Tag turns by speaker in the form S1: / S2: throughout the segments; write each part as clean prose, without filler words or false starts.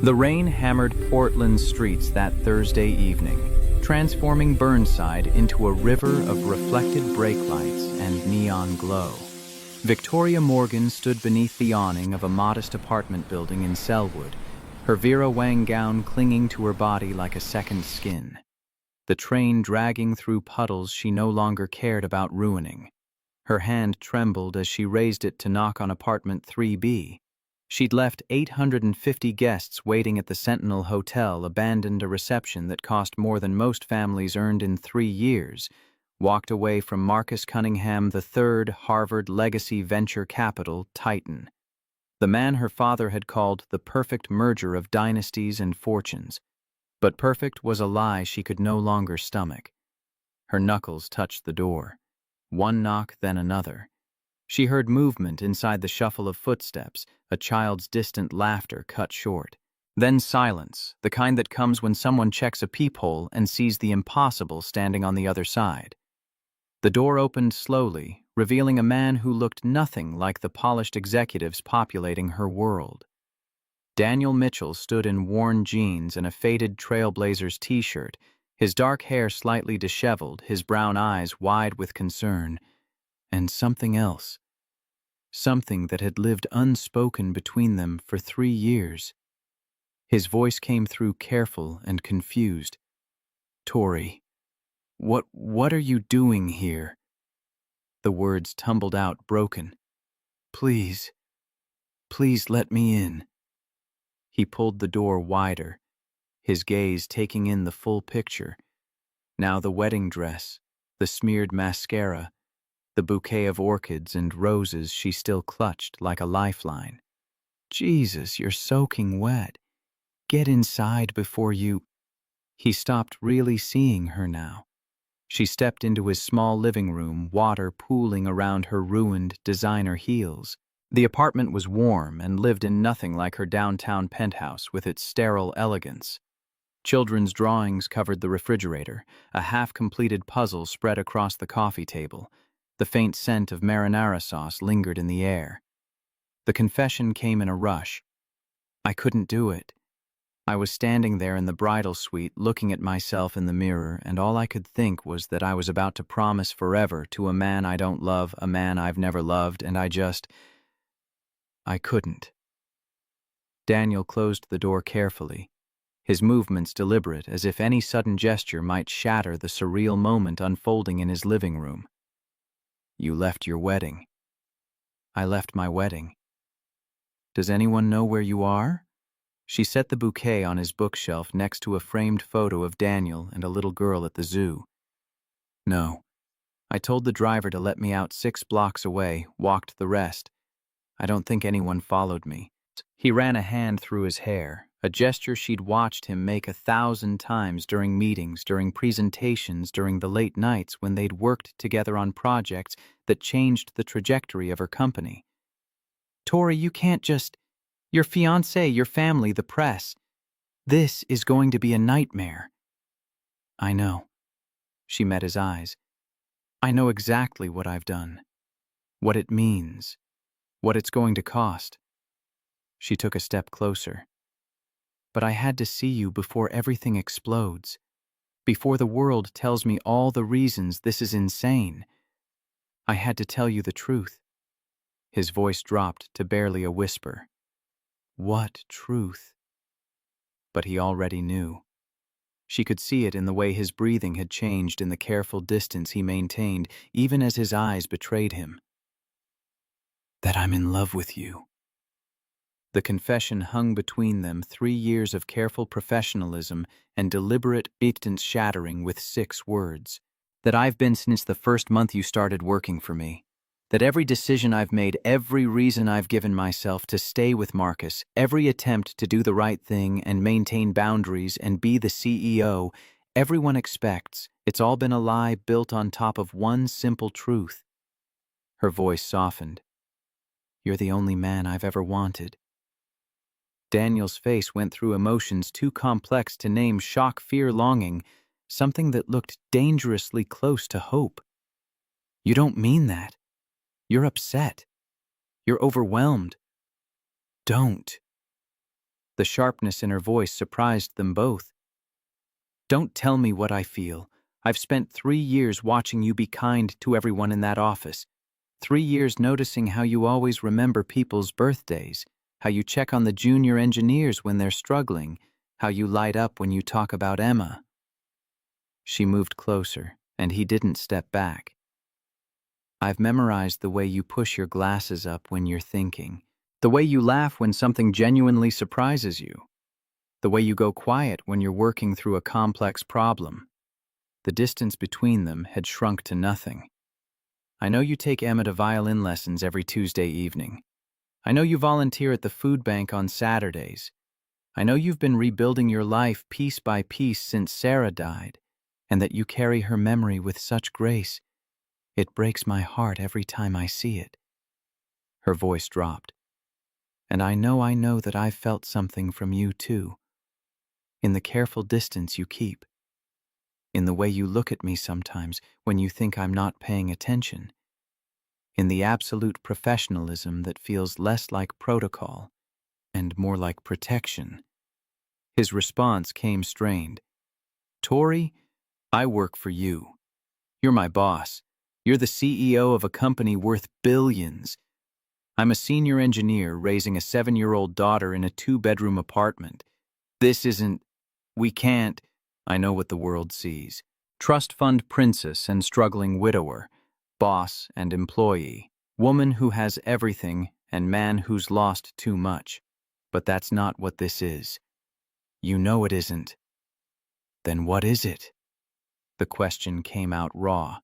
S1: The rain hammered Portland's streets that Thursday evening, transforming Burnside into a river of reflected brake lights and neon glow. Victoria Morgan stood beneath the awning of a modest apartment building in Selwood, her Vera Wang gown clinging to her body like a second skin. The train dragging through puddles she no longer cared about ruining. Her hand trembled as she raised it to knock on apartment 3B. She'd left 850 guests waiting at the Sentinel Hotel, abandoned a reception that cost more than most families earned in 3 years, walked away from Marcus Cunningham III, Harvard legacy venture capital titan. The man her father had called the perfect merger of dynasties and fortunes. But perfect was a lie she could no longer stomach. Her knuckles touched the door. One knock, then another. She heard movement inside the shuffle of footsteps, a child's distant laughter cut short. Then silence, the kind that comes when someone checks a peephole and sees the impossible standing on the other side. The door opened slowly, revealing a man who looked nothing like the polished executives populating her world. Daniel Mitchell stood in worn jeans and a faded Trailblazers t-shirt, his dark hair slightly disheveled, his brown eyes wide with concern. And something else. Something that had lived unspoken between them for 3 years. His voice came through careful and confused. "Tori, what are you doing here?" The words tumbled out broken. Please let me in." He pulled the door wider, his gaze taking in the full picture. Now the wedding dress, the smeared mascara, the bouquet of orchids and roses she still clutched like a lifeline. "Jesus, you're soaking wet. Get inside before you—" He stopped really seeing her now. She stepped into his small living room, water pooling around her ruined designer heels. The apartment was warm and lived in nothing like her downtown penthouse with its sterile elegance. Children's drawings covered the refrigerator, a half-completed puzzle spread across the coffee table. The faint scent of marinara sauce lingered in the air. The confession came in a rush. I couldn't do it. I was standing there in the bridal suite looking at myself in the mirror, and all I could think was that I was about to promise forever to a man I don't love, a man I've never loved, and I couldn't. Daniel closed the door carefully, his movements deliberate, as if any sudden gesture might shatter the surreal moment unfolding in his living room. "You left your wedding." "I left my wedding." "Does anyone know where you are?" She set the bouquet on his bookshelf next to a framed photo of Daniel and a little girl at the zoo. "No. I told the driver to let me out 6 blocks away, walked the rest. I don't think anyone followed me." He ran a hand through his hair, a gesture she'd watched him make 1,000 times during meetings, during presentations, during the late nights when they'd worked together on projects that changed the trajectory of her company. "Tori, you can't just... Your fiancé, your family, the press. This is going to be a nightmare." "I know." She met his eyes. "I know exactly what I've done. What it means. What it's going to cost." She took a step closer. "But I had to see you before everything explodes. Before the world tells me all the reasons this is insane. I had to tell you the truth." His voice dropped to barely a whisper. What truth? But he already knew. She could see it in the way his breathing had changed, in the careful distance he maintained, even as his eyes betrayed him. "That I'm in love with you." The confession hung between them, 3 years of careful professionalism and deliberate distance shattering with 6 words. "That I've been since the first month you started working for me. That every decision I've made, every reason I've given myself to stay with Marcus, every attempt to do the right thing and maintain boundaries and be the CEO everyone expects, it's all been a lie built on top of one simple truth." Her voice softened. "You're the only man I've ever wanted." Daniel's face went through emotions too complex to name: shock, fear, longing, something that looked dangerously close to hope. "You don't mean that. You're upset. You're overwhelmed." "Don't." The sharpness in her voice surprised them both. Don't tell me what I feel. I've spent 3 years watching you be kind to everyone in that office. 3 years noticing how you always remember people's birthdays, how you check on the junior engineers when they're struggling, how you light up when you talk about Emma. She moved closer, and he didn't step back. I've memorized the way you push your glasses up when you're thinking, the way you laugh when something genuinely surprises you, the way you go quiet when you're working through a complex problem. The distance between them had shrunk to nothing. I know you take Emma to violin lessons every Tuesday evening. I know you volunteer at the food bank on Saturdays. I know you've been rebuilding your life piece by piece since Sarah died, and that you carry her memory with such grace. It breaks my heart every time I see it. Her voice dropped. And I know that I've felt something from you too. In the careful distance you keep. In the way you look at me sometimes when you think I'm not paying attention. In the absolute professionalism that feels less like protocol and more like protection. His response came strained. Tori, I work for you. You're my boss. You're the CEO of a company worth billions. I'm a senior engineer raising a 7-year-old daughter in a 2-bedroom apartment. This isn't... We can't... I know what the world sees. Trust fund princess and struggling widower, boss and employee, woman who has everything and man who's lost too much. But that's not what this is. You know it isn't. Then what is it? The question came out raw.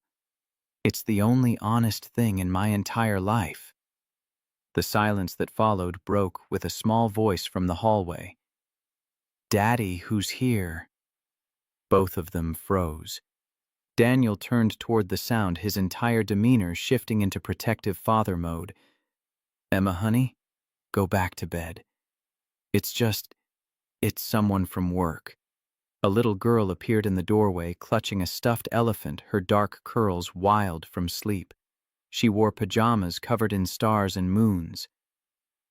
S1: It's the only honest thing in my entire life. The silence that followed broke with a small voice from the hallway. Daddy, who's here? Both of them froze. Daniel turned toward the sound, his entire demeanor shifting into protective father mode. Emma, honey, go back to bed. It's someone from work. A little girl appeared in the doorway, clutching a stuffed elephant, her dark curls wild from sleep. She wore pajamas covered in stars and moons.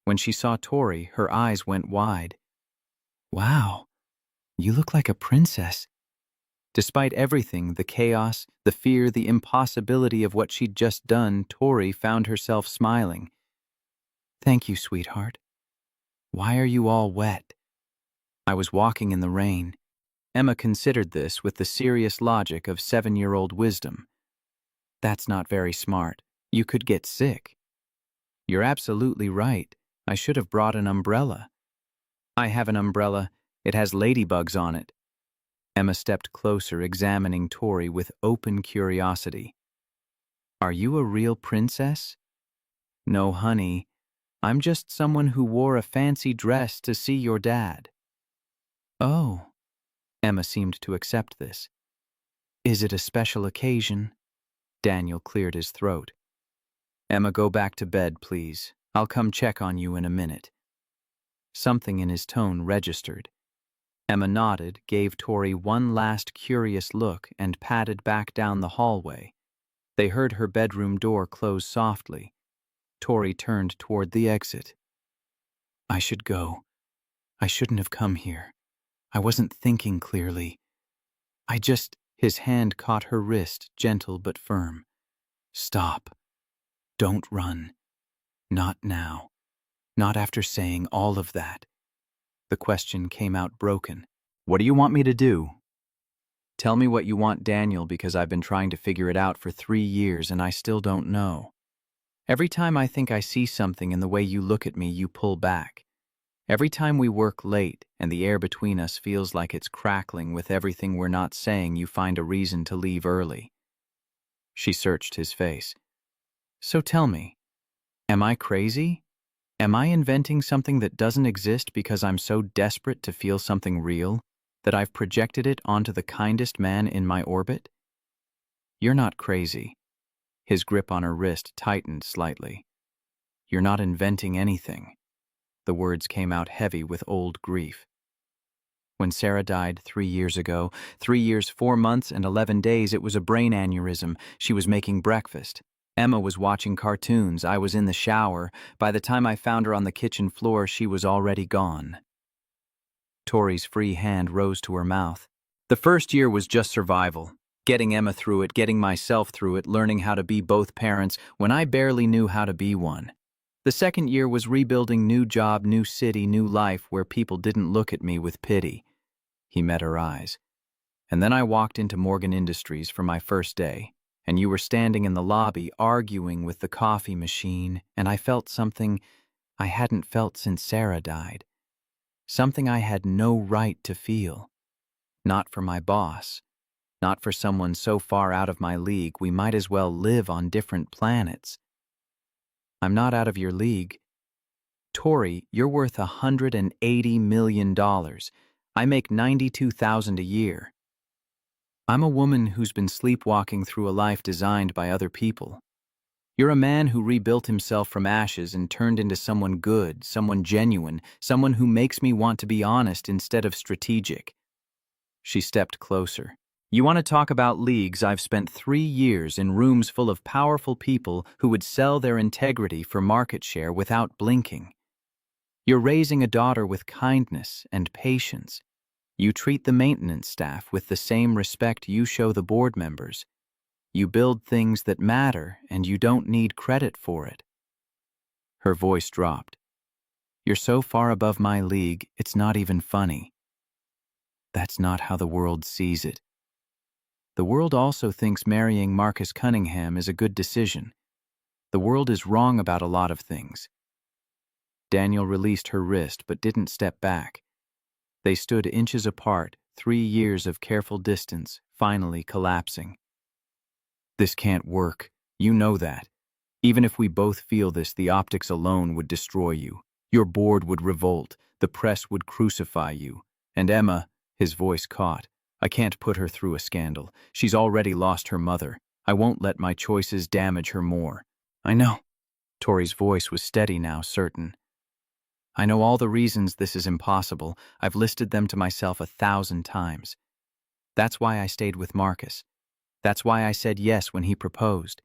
S1: When she saw Tori, her eyes went wide. Wow, you look like a princess. Despite everything, the chaos, the fear, the impossibility of what she'd just done, Tori found herself smiling. Thank you, sweetheart. Why are you all wet? I was walking in the rain. Emma considered this with the serious logic of 7-year-old wisdom. That's not very smart. You could get sick. You're absolutely right. I should have brought an umbrella. I have an umbrella. It has ladybugs on it. Emma stepped closer, examining Tori with open curiosity. Are you a real princess? No, honey. I'm just someone who wore a fancy dress to see your dad. Oh. Emma seemed to accept this. Is it a special occasion? Daniel cleared his throat. Emma, go back to bed, please. I'll come check on you in a minute. Something in his tone registered. Emma nodded, gave Tori one last curious look, and padded back down the hallway. They heard her bedroom door close softly. Tori turned toward the exit. I should go. I shouldn't have come here. I wasn't thinking clearly. His hand caught her wrist, gentle but firm. Stop. Don't run. Not now. Not after saying all of that. The question came out broken. What do you want me to do? Tell me what you want, Daniel, because I've been trying to figure it out for 3 years and I still don't know. Every time I think I see something in the way you look at me, you pull back. Every time we work late and the air between us feels like it's crackling with everything we're not saying, you find a reason to leave early. She searched his face. So tell me, am I crazy? Am I inventing something that doesn't exist because I'm so desperate to feel something real that I've projected it onto the kindest man in my orbit? You're not crazy. His grip on her wrist tightened slightly. You're not inventing anything. The words came out heavy with old grief. When Sarah died 3 years ago, 3 years, 4 months, and 11 days, it was a brain aneurysm. She was making breakfast. Emma was watching cartoons. I was in the shower. By the time I found her on the kitchen floor, she was already gone. Tori's free hand rose to her mouth. The first year was just survival. Getting Emma through it, getting myself through it, learning how to be both parents when I barely knew how to be one. The second year was rebuilding new job, new city, new life where people didn't look at me with pity. He met her eyes. And then I walked into Morgan Industries for my first day, and you were standing in the lobby arguing with the coffee machine, and I felt something I hadn't felt since Sarah died. Something I had no right to feel. Not for my boss. Not for someone so far out of my league we might as well live on different planets. I'm not out of your league. Tori, you're worth $180 million. I make $92,000 a year. I'm a woman who's been sleepwalking through a life designed by other people. You're a man who rebuilt himself from ashes and turned into someone good, someone genuine, someone who makes me want to be honest instead of strategic. She stepped closer. You want to talk about leagues? I've spent 3 years in rooms full of powerful people who would sell their integrity for market share without blinking. You're raising a daughter with kindness and patience. You treat the maintenance staff with the same respect you show the board members. You build things that matter, and you don't need credit for it. Her voice dropped. You're so far above my league, it's not even funny. That's not how the world sees it. The world also thinks marrying Marcus Cunningham is a good decision. The world is wrong about a lot of things. Daniel released her wrist but didn't step back. They stood inches apart, 3 years of careful distance, finally collapsing. This can't work. You know that. Even if we both feel this, the optics alone would destroy you. Your board would revolt. The press would crucify you. And Emma, his voice caught. I can't put her through a scandal. She's already lost her mother. I won't let my choices damage her more. I know. Tori's voice was steady now, certain. I know all the reasons this is impossible. I've listed them to myself 1,000 times. That's why I stayed with Marcus. That's why I said yes when he proposed.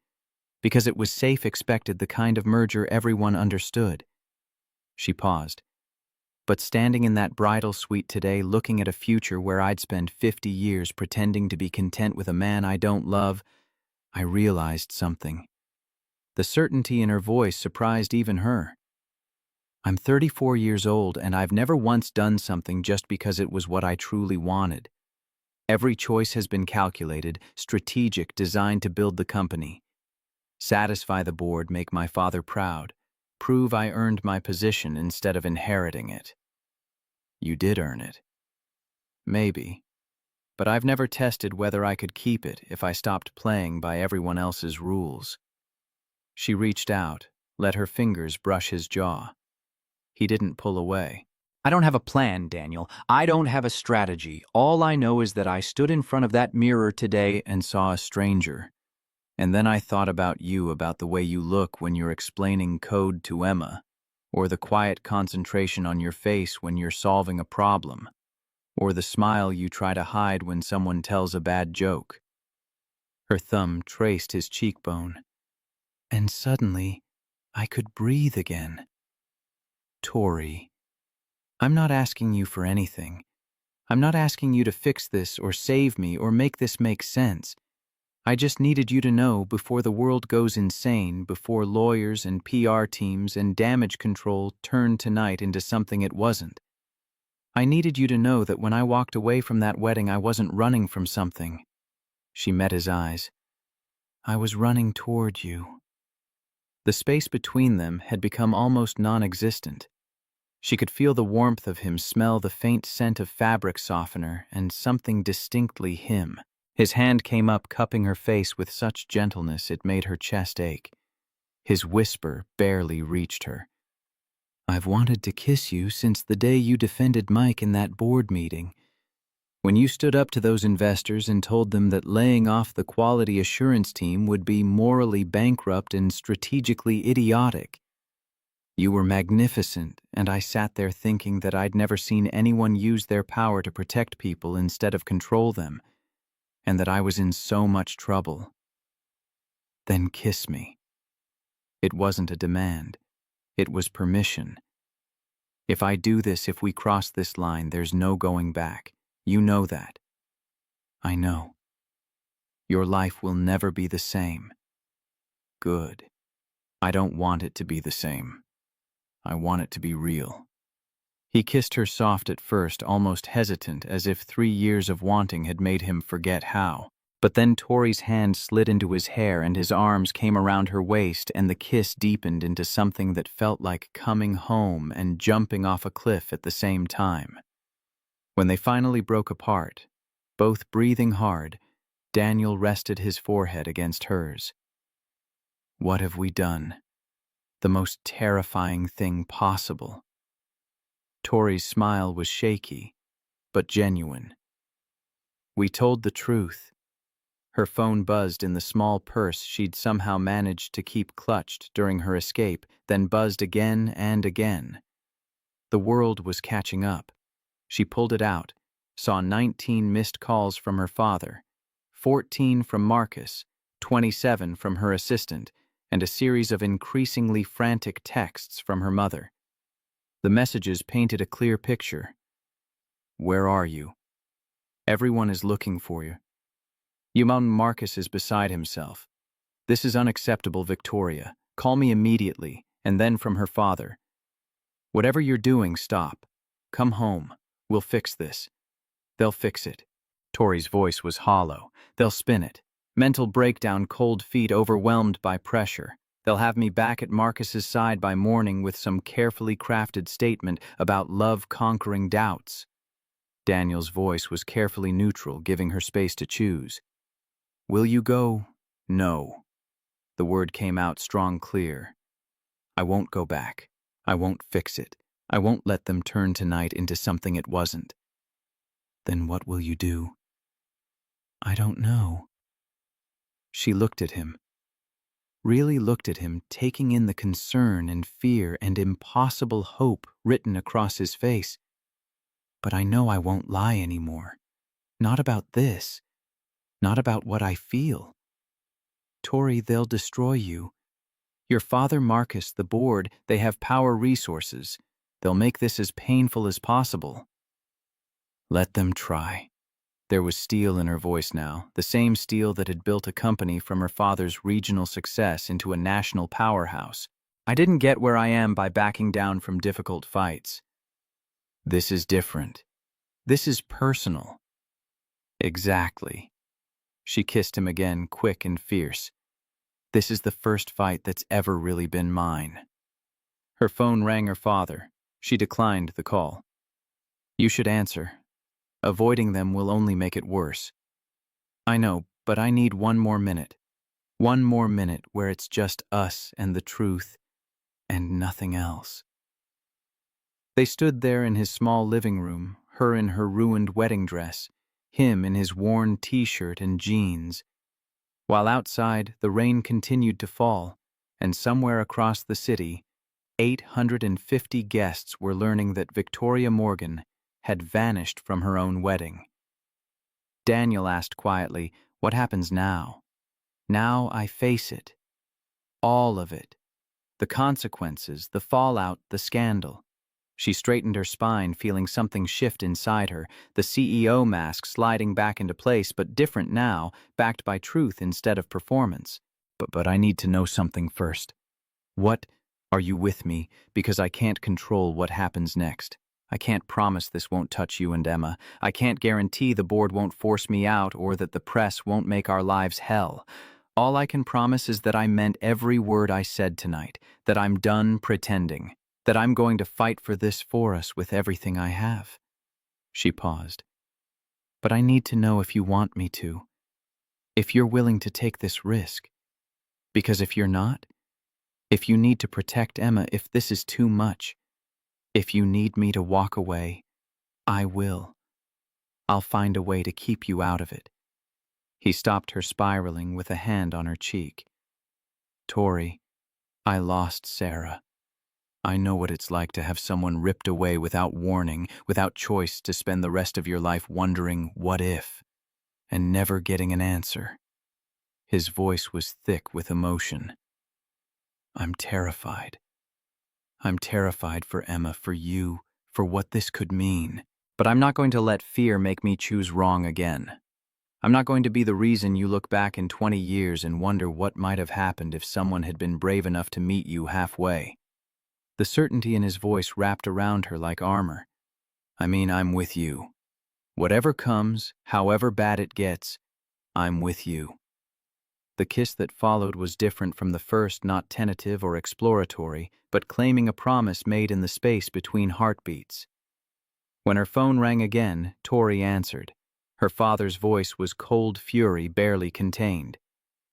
S1: Because it was safe, expected, the kind of merger everyone understood. She paused. But standing in that bridal suite today, looking at a future where I'd spend 50 years pretending to be content with a man I don't love, I realized something. The certainty in her voice surprised even her. I'm 34 years old, and I've never once done something just because it was what I truly wanted. Every choice has been calculated, strategic, designed to build the company. Satisfy the board, make my father proud. Prove I earned my position instead of inheriting it. You did earn it. Maybe. But I've never tested whether I could keep it if I stopped playing by everyone else's rules. She reached out, let her fingers brush his jaw. He didn't pull away. I don't have a plan, Daniel. I don't have a strategy. All I know is that I stood in front of that mirror today and saw a stranger. And then I thought about you, about the way you look when you're explaining code to Emma, or the quiet concentration on your face when you're solving a problem, or the smile you try to hide when someone tells a bad joke. Her thumb traced his cheekbone. And suddenly, I could breathe again. Tori, I'm not asking you for anything. I'm not asking you to fix this or save me or make this make sense. I just needed you to know before the world goes insane, before lawyers and PR teams and damage control turn tonight into something it wasn't. I needed you to know that when I walked away from that wedding, I wasn't running from something. She met his eyes. I was running toward you. The space between them had become almost non-existent. She could feel the warmth of him, smell the faint scent of fabric softener, and something distinctly him. His hand came up, cupping her face with such gentleness it made her chest ache. His whisper barely reached her. I've wanted to kiss you since the day you defended Mike in that board meeting. When you stood up to those investors and told them that laying off the quality assurance team would be morally bankrupt and strategically idiotic. You were magnificent, and I sat there thinking that I'd never seen anyone use their power to protect people instead of control them, and that I was in so much trouble. Then kiss me. It wasn't a demand. It was permission. If I do this, if we cross this line, there's no going back. You know that. I know. Your life will never be the same. Good. I don't want it to be the same. I want it to be real. He kissed her soft at first, almost hesitant, as if 3 years of wanting had made him forget how. But then Tori's hand slid into his hair and his arms came around her waist, and the kiss deepened into something that felt like coming home and jumping off a cliff at the same time. When they finally broke apart, both breathing hard, Daniel rested his forehead against hers. What have we done? The most terrifying thing possible. Tori's smile was shaky, but genuine. We told the truth. Her phone buzzed in the small purse she'd somehow managed to keep clutched during her escape, then buzzed again and again. The world was catching up. She pulled it out, saw 19 missed calls from her father, 14 from Marcus, 27 from her assistant, and a series of increasingly frantic texts from her mother. The messages painted a clear picture. Where are you? Everyone is looking for you. Marcus is beside himself. This is unacceptable, Victoria. Call me immediately, and then from her father. Whatever you're doing, stop. Come home. We'll fix this. They'll fix it. Tori's voice was hollow. They'll spin it. Mental breakdown, cold feet overwhelmed by pressure. They'll have me back at Marcus's side by morning with some carefully crafted statement about love conquering doubts. Daniel's voice was carefully neutral, giving her space to choose. Will you go? No. The word came out strong, clear. I won't go back. I won't fix it. I won't let them turn tonight into something it wasn't. Then what will you do? I don't know. She looked at him. Really looked at him, taking in the concern and fear and impossible hope written across his face. But I know I won't lie anymore. Not about this. Not about what I feel. Tori, they'll destroy you. Your father, Marcus, the board, they have power resources. They'll make this as painful as possible. Let them try. There was steel in her voice now, the same steel that had built a company from her father's regional success into a national powerhouse. I didn't get where I am by backing down from difficult fights. This is different. This is personal. Exactly. She kissed him again, quick and fierce. This is the first fight that's ever really been mine. Her phone rang her father. She declined the call. You should answer. Avoiding them will only make it worse. I know, but I need one more minute. One more minute where it's just us and the truth, and nothing else. They stood there in his small living room, her in her ruined wedding dress, him in his worn t-shirt and jeans. While outside, the rain continued to fall, and somewhere across the city, 850 guests were learning that Victoria Morgan had vanished from her own wedding. Daniel asked quietly, what happens now? Now I face it. All of it. The consequences, the fallout, the scandal. She straightened her spine, feeling something shift inside her, the CEO mask sliding back into place, but different now, backed by truth instead of performance. But I need to know something first. What? Are you with me? Because I can't control what happens next. I can't promise this won't touch you and Emma. I can't guarantee the board won't force me out or that the press won't make our lives hell. All I can promise is that I meant every word I said tonight, that I'm done pretending, that I'm going to fight for this for us with everything I have. She paused. But I need to know if you want me to, if you're willing to take this risk. Because if you're not, if you need to protect Emma, if this is too much, if you need me to walk away, I will. I'll find a way to keep you out of it. He stopped her spiraling with a hand on her cheek. Tori, I lost Sarah. I know what it's like to have someone ripped away without warning, without choice, to spend the rest of your life wondering what if, and never getting an answer. His voice was thick with emotion. I'm terrified. I'm terrified for Emma, for you, for what this could mean. But I'm not going to let fear make me choose wrong again. I'm not going to be the reason you look back in 20 years and wonder what might have happened if someone had been brave enough to meet you halfway. The certainty in his voice wrapped around her like armor. I mean, I'm with you. Whatever comes, however bad it gets, I'm with you. The kiss that followed was different from the first, not tentative or exploratory, but claiming a promise made in the space between heartbeats. When her phone rang again, Tori answered. Her father's voice was cold fury barely contained.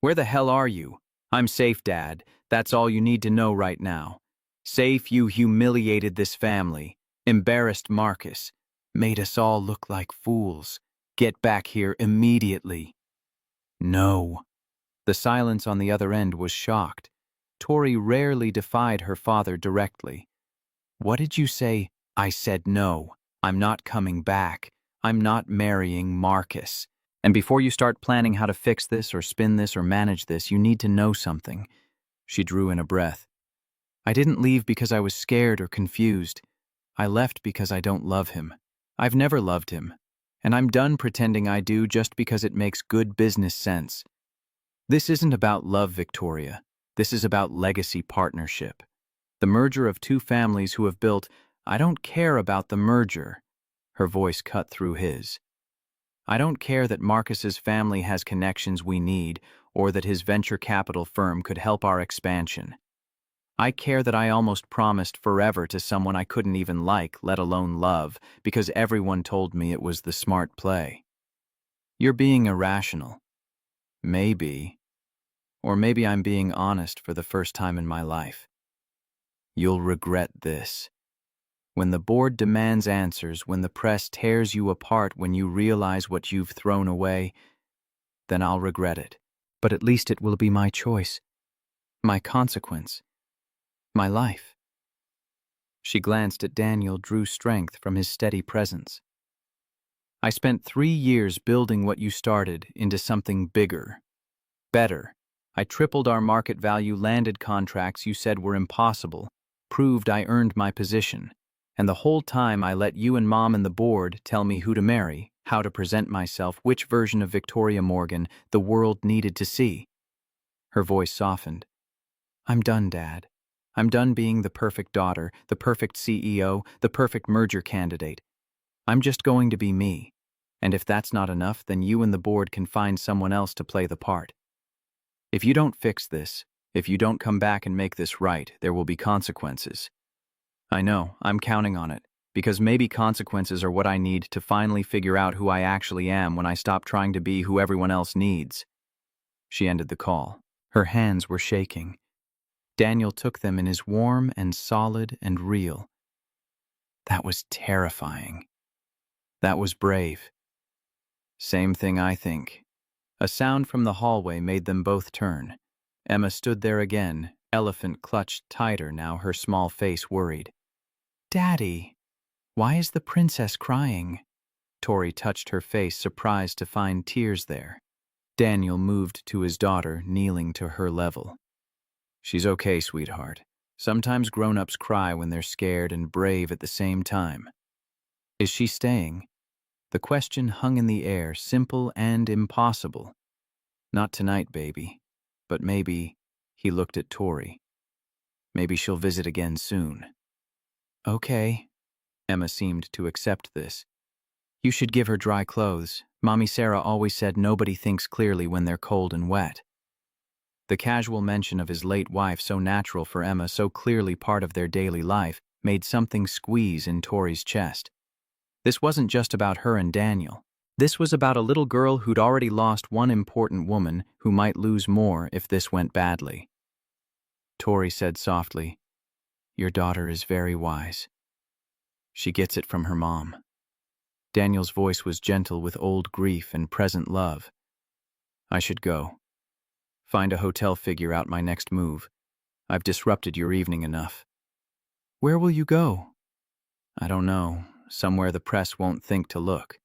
S1: Where the hell are you? I'm safe, Dad. That's all you need to know right now. Safe, you humiliated this family, embarrassed Marcus, made us all look like fools. Get back here immediately. No. The silence on the other end was shocked. Tori rarely defied her father directly. What did you say? I said no. I'm not coming back. I'm not marrying Marcus. And before you start planning how to fix this or spin this or manage this, you need to know something. She drew in a breath. I didn't leave because I was scared or confused. I left because I don't love him. I've never loved him. And I'm done pretending I do just because it makes good business sense. This isn't about love, Victoria. This is about legacy partnership. The merger of two families who have built. I don't care about the merger. Her voice cut through his. I don't care that Marcus's family has connections we need or that his venture capital firm could help our expansion. I care that I almost promised forever to someone I couldn't even like, let alone love, because everyone told me it was the smart play. You're being irrational. Maybe. Or maybe I'm being honest for the first time in my life. You'll regret this. When the board demands answers, when the press tears you apart, when you realize what you've thrown away, then I'll regret it. But at least it will be my choice, my consequence, my life. She glanced at Daniel, drew strength from his steady presence. I spent 3 years building what you started into something bigger, better. I tripled our market value, landed contracts you said were impossible, proved I earned my position. And the whole time I let you and Mom and the board tell me who to marry, how to present myself, which version of Victoria Morgan the world needed to see. Her voice softened. I'm done, Dad. I'm done being the perfect daughter, the perfect CEO, the perfect merger candidate. I'm just going to be me. And if that's not enough, then you and the board can find someone else to play the part. If you don't fix this, if you don't come back and make this right, there will be consequences. I know, I'm counting on it, because maybe consequences are what I need to finally figure out who I actually am when I stop trying to be who everyone else needs. She ended the call. Her hands were shaking. Daniel took them in his warm and solid and real. That was terrifying. That was brave. Same thing, I think. A sound from the hallway made them both turn. Emma stood there again, elephant clutched tighter now, her small face worried. Daddy, why is the princess crying? Tori touched her face, surprised to find tears there. Daniel moved to his daughter, kneeling to her level. She's okay, sweetheart. Sometimes grown-ups cry when they're scared and brave at the same time. Is she staying? The question hung in the air, simple and impossible. Not tonight, baby. But maybe, he looked at Tori. Maybe she'll visit again soon. Okay. Emma seemed to accept this. You should give her dry clothes. Mommy Sarah always said nobody thinks clearly when they're cold and wet. The casual mention of his late wife, so natural for Emma, so clearly part of their daily life, made something squeeze in Tori's chest. This wasn't just about her and Daniel. This was about a little girl who'd already lost one important woman who might lose more if this went badly. Tori said softly, Your daughter is very wise. She gets it from her mom. Daniel's voice was gentle with old grief and present love. I should go. Find a hotel, figure out my next move. I've disrupted your evening enough. Where will you go? I don't know. Somewhere the press won't think to look.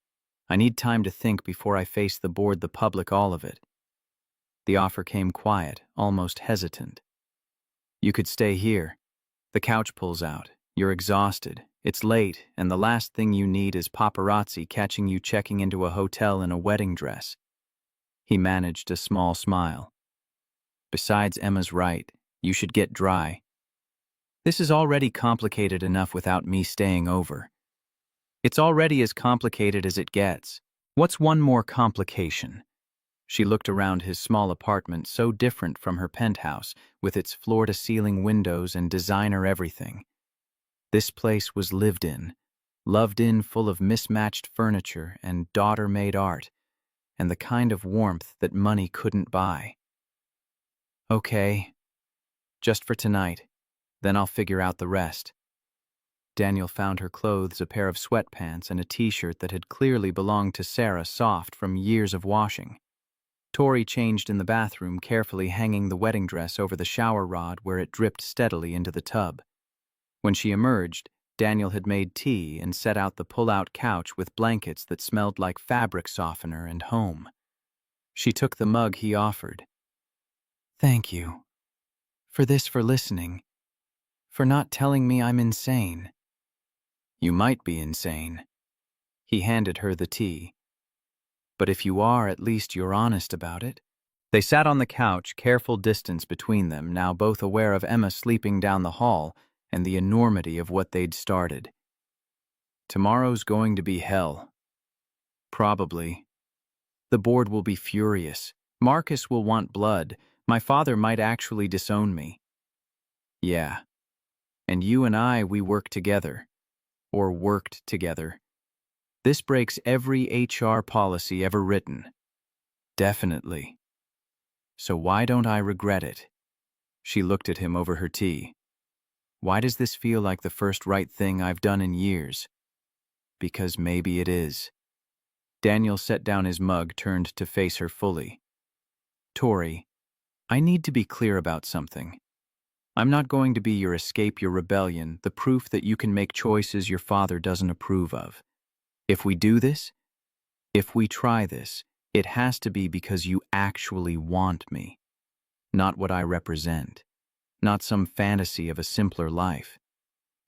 S1: I need time to think before I face the board, the public, all of it. The offer came quiet, almost hesitant. You could stay here. The couch pulls out. You're exhausted. It's late, and the last thing you need is paparazzi catching you checking into a hotel in a wedding dress. He managed a small smile. Besides, Emma's right. You should get dry. This is already complicated enough without me staying over. It's already as complicated as it gets. What's one more complication? She looked around his small apartment, so different from her penthouse, with its floor-to-ceiling windows and designer everything. This place was lived in, loved in, full of mismatched furniture and daughter-made art, and the kind of warmth that money couldn't buy. Okay, just for tonight, then I'll figure out the rest. Daniel found her clothes, a pair of sweatpants and a t-shirt that had clearly belonged to Sarah, soft from years of washing. Tori changed in the bathroom, carefully hanging the wedding dress over the shower rod where it dripped steadily into the tub. When she emerged, Daniel had made tea and set out the pull-out couch with blankets that smelled like fabric softener and home. She took the mug he offered. Thank you. For listening. For not telling me I'm insane. You might be insane. He handed her the tea. But if you are, at least you're honest about it. They sat on the couch, careful distance between them, now both aware of Emma sleeping down the hall and the enormity of what they'd started. Tomorrow's going to be hell. Probably. The board will be furious. Marcus will want blood. My father might actually disown me. Yeah. And you and I, we work together. Or worked together. This breaks every HR policy ever written. Definitely. So why don't I regret it? She looked at him over her tea. Why does this feel like the first right thing I've done in years? Because maybe it is. Daniel set down his mug, turned to face her fully. Tori, I need to be clear about something. I'm not going to be your escape, your rebellion, the proof that you can make choices your father doesn't approve of. If we do this, if we try this, it has to be because you actually want me, not what I represent, not some fantasy of a simpler life.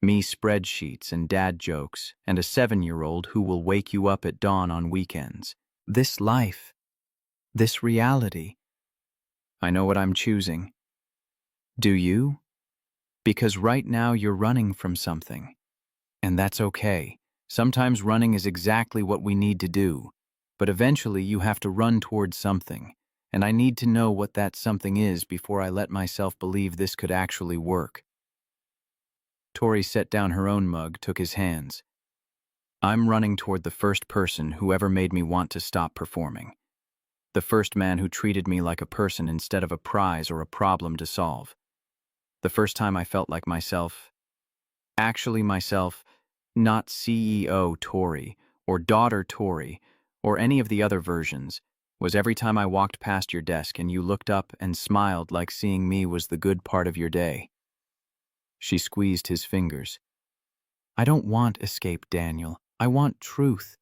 S1: Me spreadsheets and dad jokes and a 7-year-old who will wake you up at dawn on weekends. This life, this reality. I know what I'm choosing. Do you? Because right now you're running from something. And that's okay. Sometimes running is exactly what we need to do, but eventually you have to run towards something, and I need to know what that something is before I let myself believe this could actually work. Tori set down her own mug, took his hands. I'm running toward the first person who ever made me want to stop performing. The first man who treated me like a person instead of a prize or a problem to solve. The first time I felt like myself. Actually myself. Not CEO Tori, or daughter Tori, or any of the other versions, was every time I walked past your desk and you looked up and smiled like seeing me was the good part of your day. She squeezed his fingers. I don't want escape, Daniel. I want truth.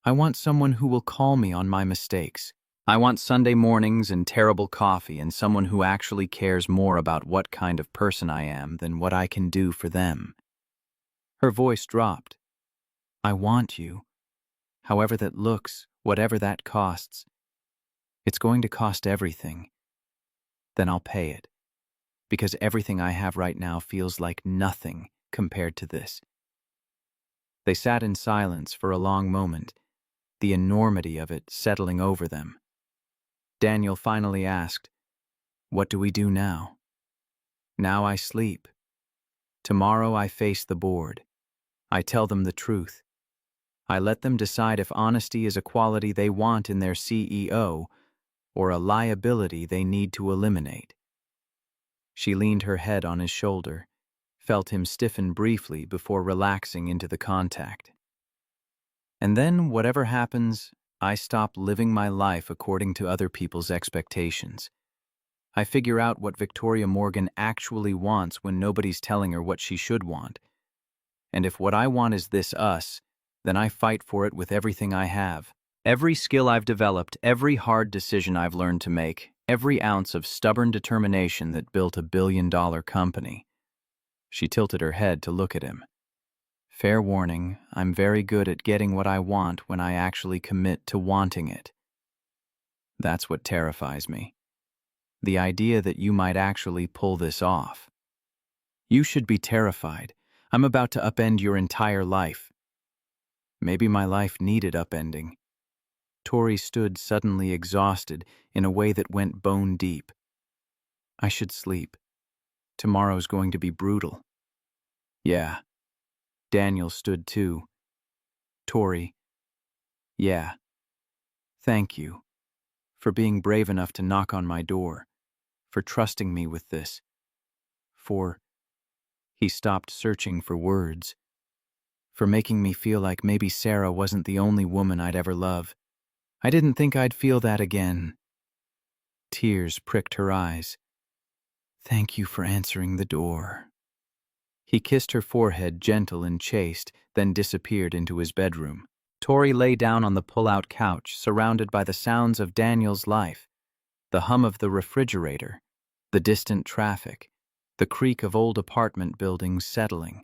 S1: I want someone who will call me on my mistakes. I want Sunday mornings and terrible coffee and someone who actually cares more about what kind of person I am than what I can do for them. Her voice dropped. I want you. However that looks, whatever that costs. It's going to cost everything. Then I'll pay it. Because everything I have right now feels like nothing compared to this. They sat in silence for a long moment, the enormity of it settling over them. Daniel finally asked, What do we do now? Now I sleep. Tomorrow I face the board. I tell them the truth. I let them decide if honesty is a quality they want in their CEO or a liability they need to eliminate. She leaned her head on his shoulder, felt him stiffen briefly before relaxing into the contact. And then, whatever happens, I stop living my life according to other people's expectations. I figure out what Victoria Morgan actually wants when nobody's telling her what she should want. And if what I want is this us, then I fight for it with everything I have. Every skill I've developed, every hard decision I've learned to make, every ounce of stubborn determination that built a billion-dollar company. She tilted her head to look at him. Fair warning, I'm very good at getting what I want when I actually commit to wanting it. That's what terrifies me. The idea that you might actually pull this off. You should be terrified. I'm about to upend your entire life. Maybe my life needed upending. Tori stood suddenly exhausted in a way that went bone deep. I should sleep. Tomorrow's going to be brutal. Yeah. Daniel stood too. Tori. Yeah. Thank you. For being brave enough to knock on my door. For trusting me with this. For... He stopped searching for words. For making me feel like maybe Sarah wasn't the only woman I'd ever love. I didn't think I'd feel that again. Tears pricked her eyes. Thank you for answering the door. He kissed her forehead, gentle and chaste, then disappeared into his bedroom. Tori lay down on the pull-out couch, surrounded by the sounds of Daniel's life, the hum of the refrigerator, the distant traffic, the creak of old apartment buildings settling.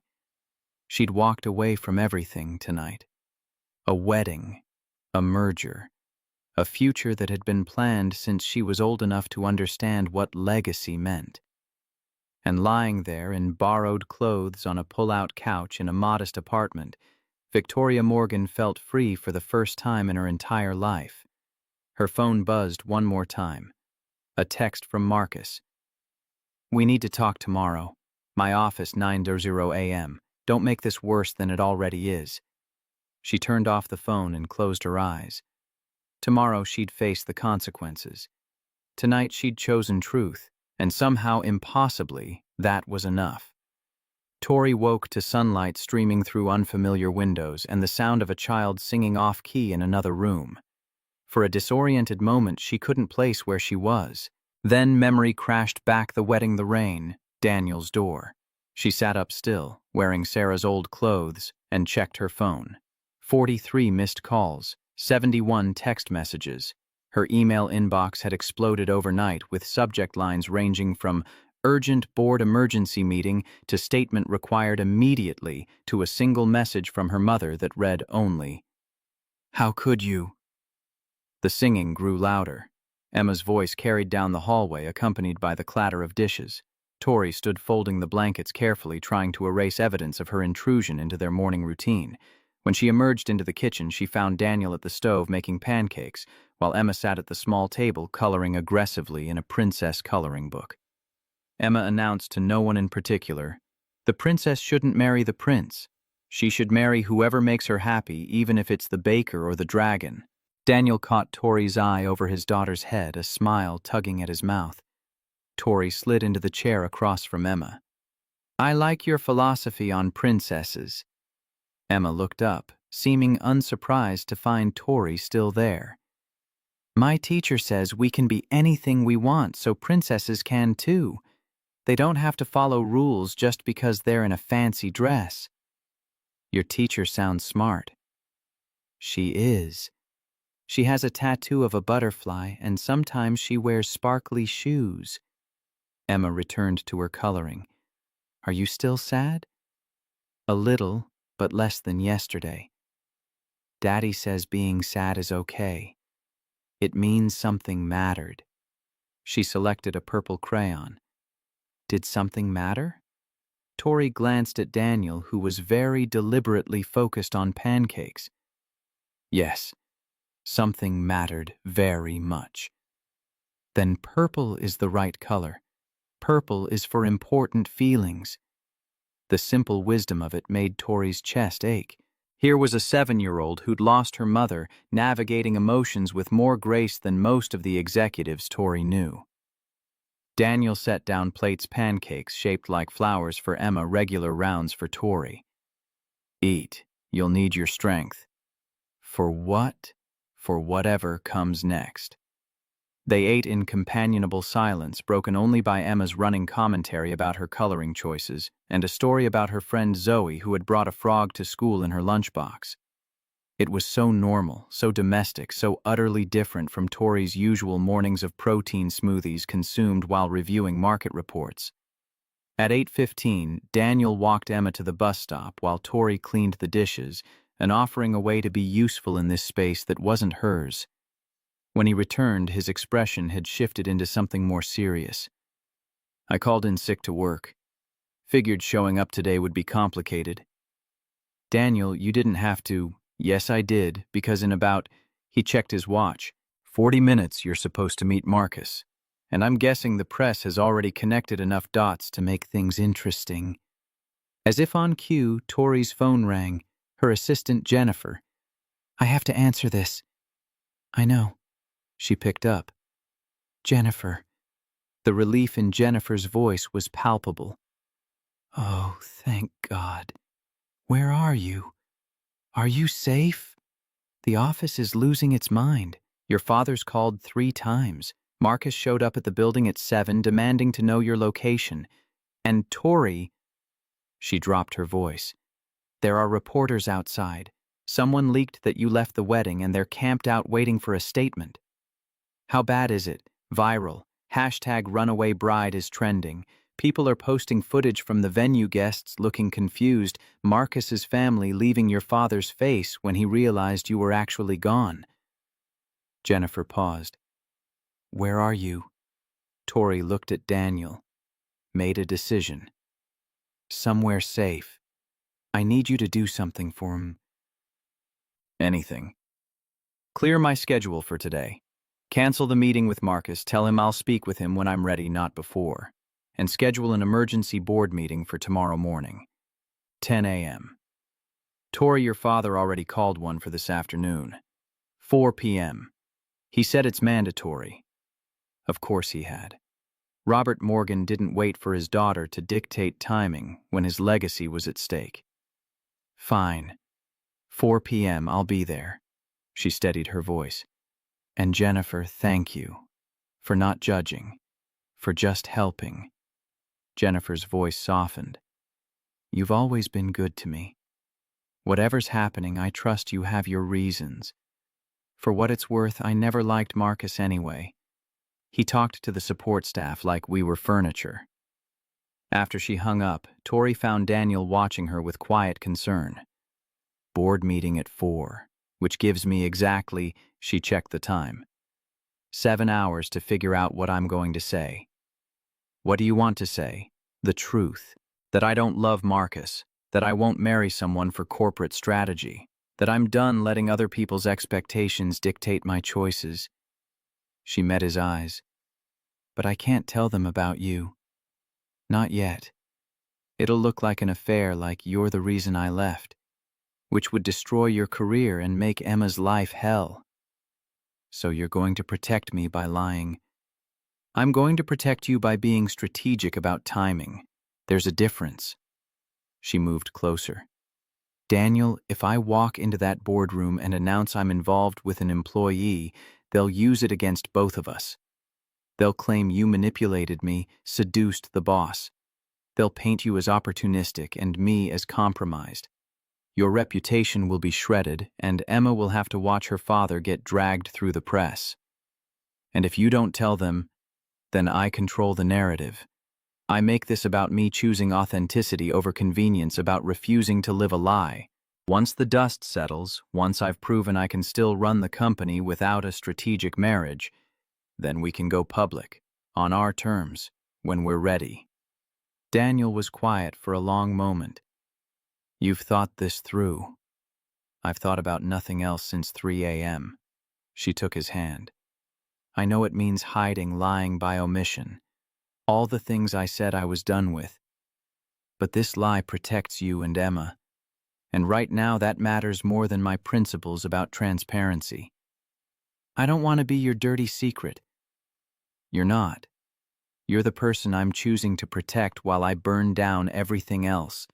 S1: She'd walked away from everything tonight. A wedding, a merger, a future that had been planned since she was old enough to understand what legacy meant. And lying there in borrowed clothes on a pull-out couch in a modest apartment, Victoria Morgan felt free for the first time in her entire life. Her phone buzzed one more time. A text from Marcus. We need to talk tomorrow. My office, 9:00 a.m. Don't make this worse than it already is. She turned off the phone and closed her eyes. Tomorrow she'd face the consequences. Tonight she'd chosen truth. And somehow, impossibly, that was enough. Tori woke to sunlight streaming through unfamiliar windows and the sound of a child singing off-key in another room. For a disoriented moment, she couldn't place where she was. Then memory crashed back the Wedding the Rain, Daniel's door. She sat up still, wearing Sarah's old clothes, and checked her phone. 43 missed calls, 71 text messages. Her email inbox had exploded overnight with subject lines ranging from urgent board emergency meeting to statement required immediately to a single message from her mother that read only, "How could you?" The singing grew louder. Emma's voice carried down the hallway, accompanied by the clatter of dishes. Tori stood folding the blankets carefully, trying to erase evidence of her intrusion into their morning routine. When she emerged into the kitchen, she found Daniel at the stove making pancakes, while Emma sat at the small table coloring aggressively in a princess coloring book. Emma announced to no one in particular, the princess shouldn't marry the prince. She should marry whoever makes her happy, even if it's the baker or the dragon. Daniel caught Tori's eye over his daughter's head, a smile tugging at his mouth. Tori slid into the chair across from Emma. I like your philosophy on princesses. Emma looked up, seeming unsurprised to find Tori still there. My teacher says we can be anything we want, so princesses can too. They don't have to follow rules just because they're in a fancy dress. Your teacher sounds smart. She is. She has a tattoo of a butterfly, and sometimes she wears sparkly shoes. Emma returned to her coloring. Are you still sad? A little, but less than yesterday. Daddy says being sad is okay. It means something mattered. She selected a purple crayon. Did something matter? Tori glanced at Daniel, who was very deliberately focused on pancakes. Yes, something mattered very much. Then purple is the right color. Purple is for important feelings. The simple wisdom of it made Tori's chest ache. Here was a 7-year-old who'd lost her mother, navigating emotions with more grace than most of the executives Tori knew. Daniel set down plates pancakes shaped like flowers for Emma, regular rounds for Tori. Eat. You'll need your strength. For what? For whatever comes next. They ate in companionable silence, broken only by Emma's running commentary about her coloring choices and a story about her friend Zoe who had brought a frog to school in her lunchbox. It was so normal, so domestic, so utterly different from Tori's usual mornings of protein smoothies consumed while reviewing market reports. At 8:15, Daniel walked Emma to the bus stop while Tori cleaned the dishes and offering a way to be useful in this space that wasn't hers. When he returned, his expression had shifted into something more serious. I called in sick to work. Figured showing up today would be complicated. Daniel, you didn't have to. Yes, I did, because in about, he checked his watch, 40 minutes you're supposed to meet Marcus. And I'm guessing the press has already connected enough dots to make things interesting. As if on cue, Tori's phone rang, her assistant Jennifer. I have to answer this. I know. She picked up. Jennifer. The relief in Jennifer's voice was palpable. Oh, thank God. Where are you? Are you safe? The office is losing its mind. Your father's called 3 times. Marcus showed up at the building at 7, demanding to know your location. And Tori... She dropped her voice. There are reporters outside. Someone leaked that you left the wedding and they're camped out waiting for a statement. How bad is it? Viral. #RunawayBride is trending. People are posting footage from the venue guests looking confused, Marcus's family leaving your father's face when he realized you were actually gone. Jennifer paused. Where are you? Tori looked at Daniel. Made a decision. Somewhere safe. I need you to do something for him. Anything. Clear my schedule for today. Cancel the meeting with Marcus, tell him I'll speak with him when I'm ready, not before. And schedule an emergency board meeting for tomorrow morning. 10 a.m. Tori, your father already called one for this afternoon. 4 p.m. He said it's mandatory. Of course he had. Robert Morgan didn't wait for his daughter to dictate timing when his legacy was at stake. Fine. 4 p.m. I'll be there. She steadied her voice. And Jennifer, thank you. For not judging. For just helping. Jennifer's voice softened. You've always been good to me. Whatever's happening, I trust you have your reasons. For what it's worth, I never liked Marcus anyway. He talked to the support staff like we were furniture. After she hung up, Tori found Daniel watching her with quiet concern. Board meeting at 4, which gives me exactly, she checked the time, 7 hours to figure out what I'm going to say. What do you want to say? The truth. That I don't love Marcus. That I won't marry someone for corporate strategy. That I'm done letting other people's expectations dictate my choices. She met his eyes. But I can't tell them about you. Not yet. It'll look like an affair, like you're the reason I left, which would destroy your career and make Emma's life hell. So you're going to protect me by lying. I'm going to protect you by being strategic about timing. There's a difference. She moved closer. Daniel, if I walk into that boardroom and announce I'm involved with an employee, they'll use it against both of us. They'll claim you manipulated me, seduced the boss. They'll paint you as opportunistic and me as compromised. Your reputation will be shredded, and Emma will have to watch her father get dragged through the press. And if you don't tell them, then I control the narrative. I make this about me choosing authenticity over convenience, about refusing to live a lie. Once the dust settles, once I've proven I can still run the company without a strategic marriage, then we can go public, on our terms, when we're ready. Daniel was quiet for a long moment. You've thought this through. I've thought about nothing else since 3 a.m. She took his hand. I know it means hiding, lying by omission. All the things I said I was done with. But this lie protects you and Emma. And right now that matters more than my principles about transparency. I don't want to be your dirty secret. You're not. You're the person I'm choosing to protect while I burn down everything else.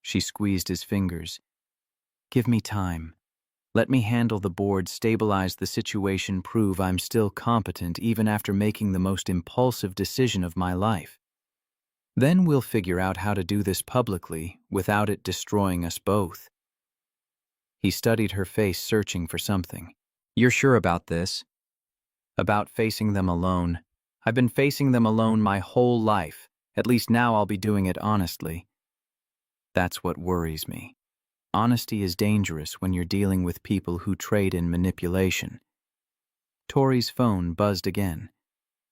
S1: She squeezed his fingers. Give me time. Let me handle the board, stabilize the situation, prove I'm still competent even after making the most impulsive decision of my life. Then we'll figure out how to do this publicly without it destroying us both. He studied her face, searching for something. You're sure about this? About facing them alone. I've been facing them alone my whole life. At least now I'll be doing it honestly. That's what worries me. Honesty is dangerous when you're dealing with people who trade in manipulation. Tori's phone buzzed again.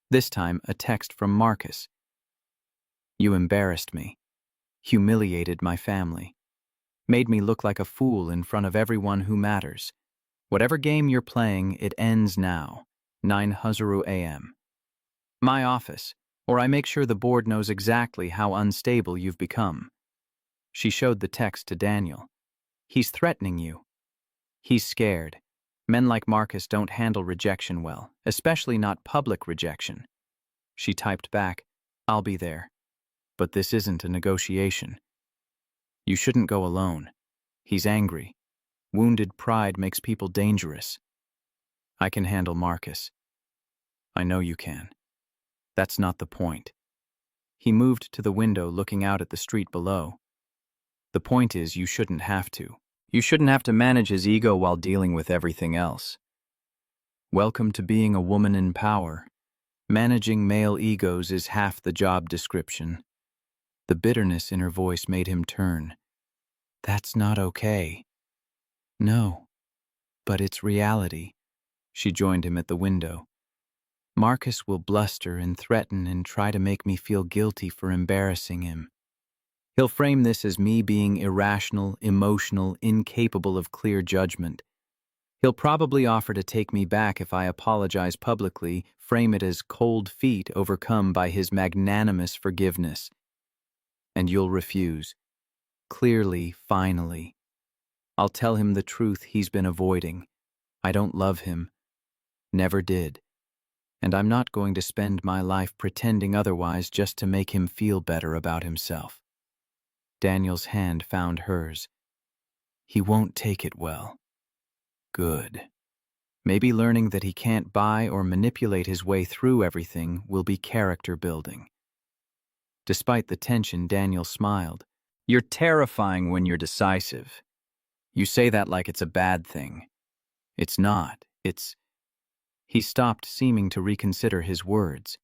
S1: This time, a text from Marcus. You embarrassed me, humiliated my family, made me look like a fool in front of everyone who matters. Whatever game you're playing, it ends now, 9:00 a.m. My office, or I make sure the board knows exactly how unstable you've become. She showed the text to Daniel. He's threatening you. He's scared. Men like Marcus don't handle rejection well, especially not public rejection. She typed back, I'll be there. But this isn't a negotiation. You shouldn't go alone. He's angry. Wounded pride makes people dangerous. I can handle Marcus. I know you can. That's not the point. He moved to the window looking out at the street below. The point is you shouldn't have to. You shouldn't have to manage his ego while dealing with everything else. Welcome to being a woman in power. Managing male egos is half the job description. The bitterness in her voice made him turn. That's not okay. No, but it's reality. She joined him at the window. Marcus will bluster and threaten and try to make me feel guilty for embarrassing him. He'll frame this as me being irrational, emotional, incapable of clear judgment. He'll probably offer to take me back if I apologize publicly, frame it as cold feet overcome by his magnanimous forgiveness. And you'll refuse. Clearly, finally. I'll tell him the truth he's been avoiding. I don't love him. Never did. And I'm not going to spend my life pretending otherwise just to make him feel better about himself. Daniel's hand found hers. He won't take it well. Good. Maybe learning that he can't buy or manipulate his way through everything will be character building. Despite the tension, Daniel smiled. You're terrifying when you're decisive. You say that like it's a bad thing. It's not. It's... He stopped, seeming to reconsider his words.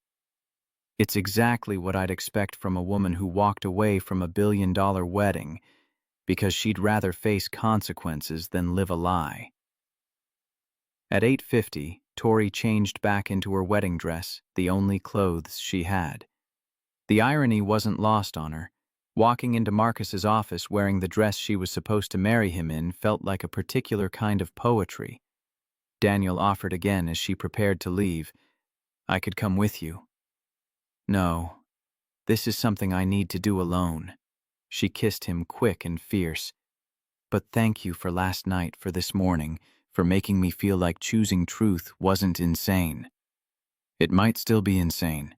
S1: It's exactly what I'd expect from a woman who walked away from a billion-dollar wedding because she'd rather face consequences than live a lie. At 8:50, Tori changed back into her wedding dress, the only clothes she had. The irony wasn't lost on her. Walking into Marcus's office wearing the dress she was supposed to marry him in felt like a particular kind of poetry. Daniel offered again as she prepared to leave. I could come with you. No, this is something I need to do alone. She kissed him quick and fierce. But thank you for last night, for this morning, for making me feel like choosing truth wasn't insane. It might still be insane.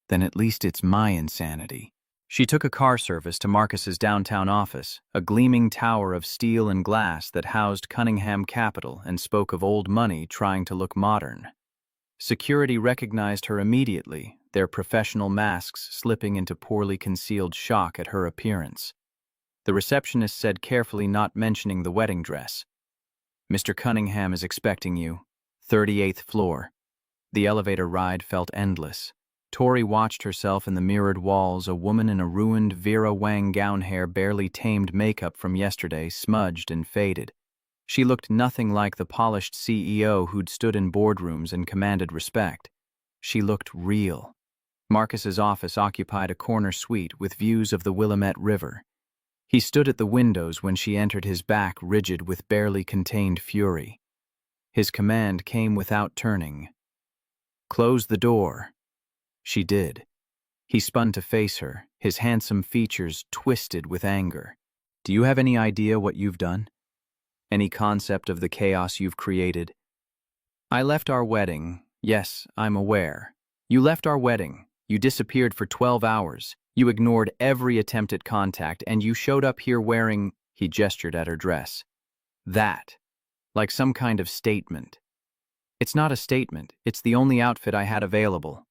S1: Then at least it's my insanity. She took a car service to Marcus's downtown office, a gleaming tower of steel and glass that housed Cunningham Capital and spoke of old money trying to look modern. Security recognized her immediately, their professional masks slipping into poorly concealed shock at her appearance. The receptionist said carefully, not mentioning the wedding dress, Mr. Cunningham is expecting you, 38th floor. The elevator ride felt endless. Tori watched herself in the mirrored walls, a woman in a ruined Vera Wang gown, hair barely tamed, makeup from yesterday smudged and faded. She looked nothing like the polished CEO who'd stood in boardrooms and commanded respect. She looked real. Marcus's office occupied a corner suite with views of the Willamette River. He stood at the windows when she entered, his back rigid with barely contained fury. His command came without turning. Close the door. She did. He spun to face her, his handsome features twisted with anger. Do you have any idea what you've done? Any concept of the chaos you've created? I left our wedding. Yes, I'm aware. You left our wedding. You disappeared for 12 hours. You ignored every attempt at contact, and you showed up here wearing, he gestured at her dress. That. Like some kind of statement. It's not a statement. It's the only outfit I had available.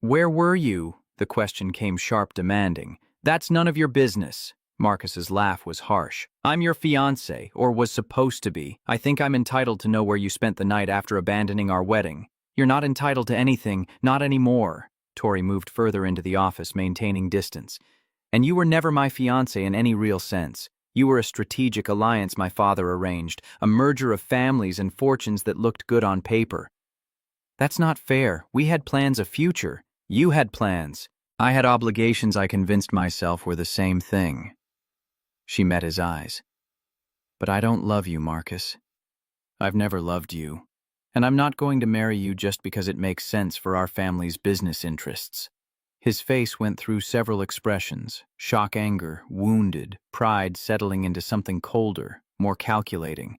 S1: Where were you? The question came sharp, demanding. That's none of your business. Marcus's laugh was harsh. I'm your fiancé, or was supposed to be. I think I'm entitled to know where you spent the night after abandoning our wedding. You're not entitled to anything, not anymore. Tori moved further into the office, maintaining distance. And you were never my fiancé in any real sense. You were a strategic alliance my father arranged, a merger of families and fortunes that looked good on paper. That's not fair. We had plans of future. You had plans. I had obligations I convinced myself were the same thing. She met his eyes. But I don't love you, Marcus. I've never loved you. And I'm not going to marry you just because it makes sense for our family's business interests. His face went through several expressions: shock, anger, wounded, pride settling into something colder, more calculating.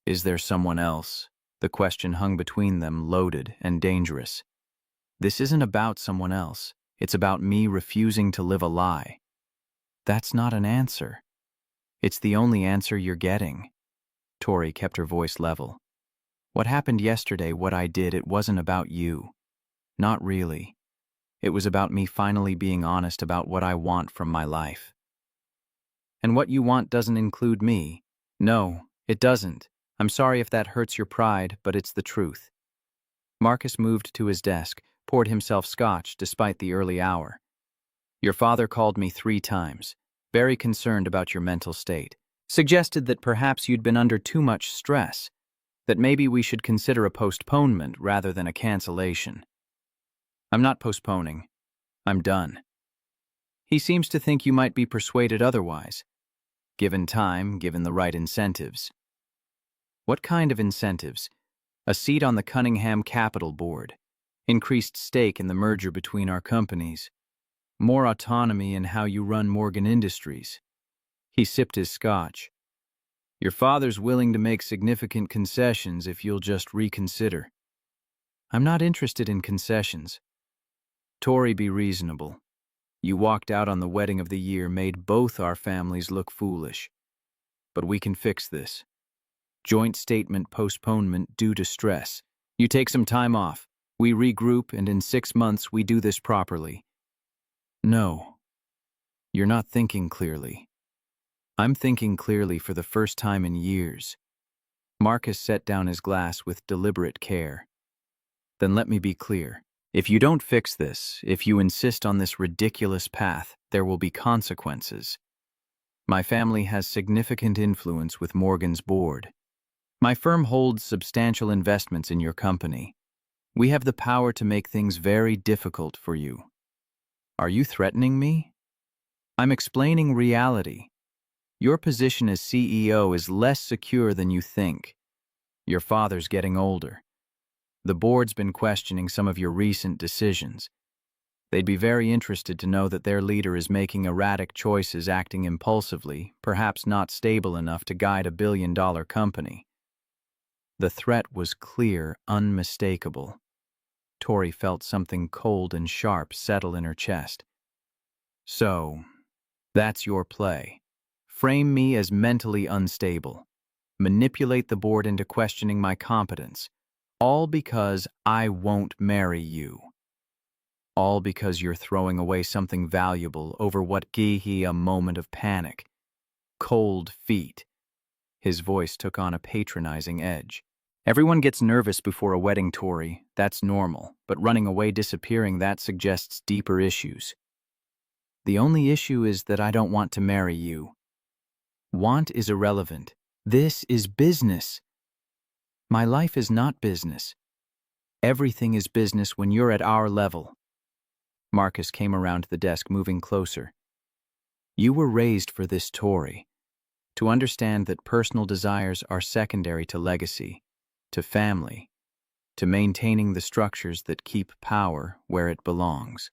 S1: Is there someone else? The question hung between them, loaded and dangerous. This isn't about someone else. It's about me refusing to live a lie. That's not an answer. It's the only answer you're getting. Tori kept her voice level. What happened yesterday, what I did, it wasn't about you. Not really. It was about me finally being honest about what I want from my life. And what you want doesn't include me. No, it doesn't. I'm sorry if that hurts your pride, but it's the truth. Marcus moved to his desk, poured himself scotch despite the early hour. Your father called me 3 times, very concerned about your mental state. Suggested that perhaps you'd been under too much stress, that maybe we should consider a postponement rather than a cancellation. I'm not postponing. I'm done. He seems to think you might be persuaded otherwise. Given time, given the right incentives. What kind of incentives? A seat on the Cunningham Capital Board, increased stake in the merger between our companies, more autonomy in how you run Morgan Industries. He sipped his scotch. Your father's willing to make significant concessions if you'll just reconsider. I'm not interested in concessions. Tori, be reasonable. You walked out on the wedding of the year, made both our families look foolish. But we can fix this. Joint statement postponement due to stress. You take some time off. We regroup, and in 6 months we do this properly. No. You're not thinking clearly. I'm thinking clearly for the first time in years. Marcus set down his glass with deliberate care. Then let me be clear. If you don't fix this, if you insist on this ridiculous path, there will be consequences. My family has significant influence with Morgan's board. My firm holds substantial investments in your company. We have the power to make things very difficult for you. Are you threatening me? I'm explaining reality. Your position as CEO is less secure than you think. Your father's getting older. The board's been questioning some of your recent decisions. They'd be very interested to know that their leader is making erratic choices, acting impulsively, perhaps not stable enough to guide a billion-dollar company. The threat was clear, unmistakable. Tori felt something cold and sharp settle in her chest. So, that's your play. Frame me as mentally unstable. Manipulate the board into questioning my competence. All because I won't marry you. All because you're throwing away something valuable over what gave a moment of panic. Cold feet. His voice took on a patronizing edge. Everyone gets nervous before a wedding, Tori. That's normal. But running away, disappearing, that suggests deeper issues. The only issue is that I don't want to marry you. Want is irrelevant. This is business. My life is not business. Everything is business when you're at our level. Marcus came around the desk, moving closer. You were raised for this, Tori. To understand that personal desires are secondary to legacy, to family, to maintaining the structures that keep power where it belongs.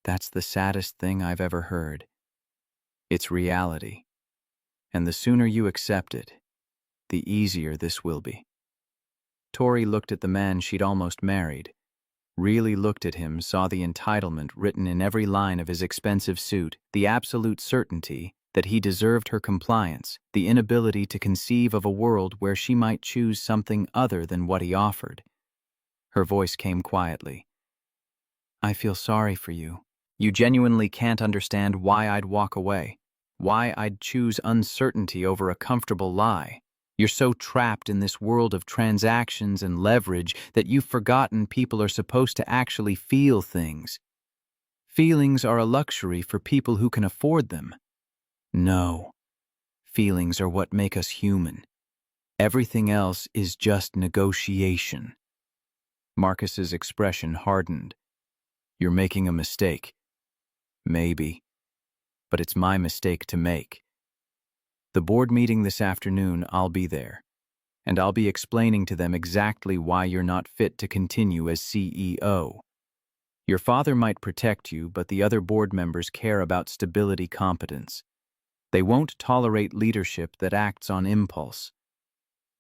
S1: That's the saddest thing I've ever heard. It's reality. And the sooner you accept it, the easier this will be. Tori looked at the man she'd almost married, really looked at him, saw the entitlement written in every line of his expensive suit, the absolute certainty that he deserved her compliance, the inability to conceive of a world where she might choose something other than what he offered. Her voice came quietly. I feel sorry for you. You genuinely can't understand why I'd walk away. Why I'd choose uncertainty over a comfortable lie. You're so trapped in this world of transactions and leverage that you've forgotten people are supposed to actually feel things. Feelings are a luxury for people who can afford them. No, feelings are what make us human. Everything else is just negotiation. Marcus's expression hardened. You're making a mistake. Maybe. But it's my mistake to make. The board meeting this afternoon, I'll be there. And I'll be explaining to them exactly why you're not fit to continue as CEO. Your father might protect you, but the other board members care about stability competence. They won't tolerate leadership that acts on impulse.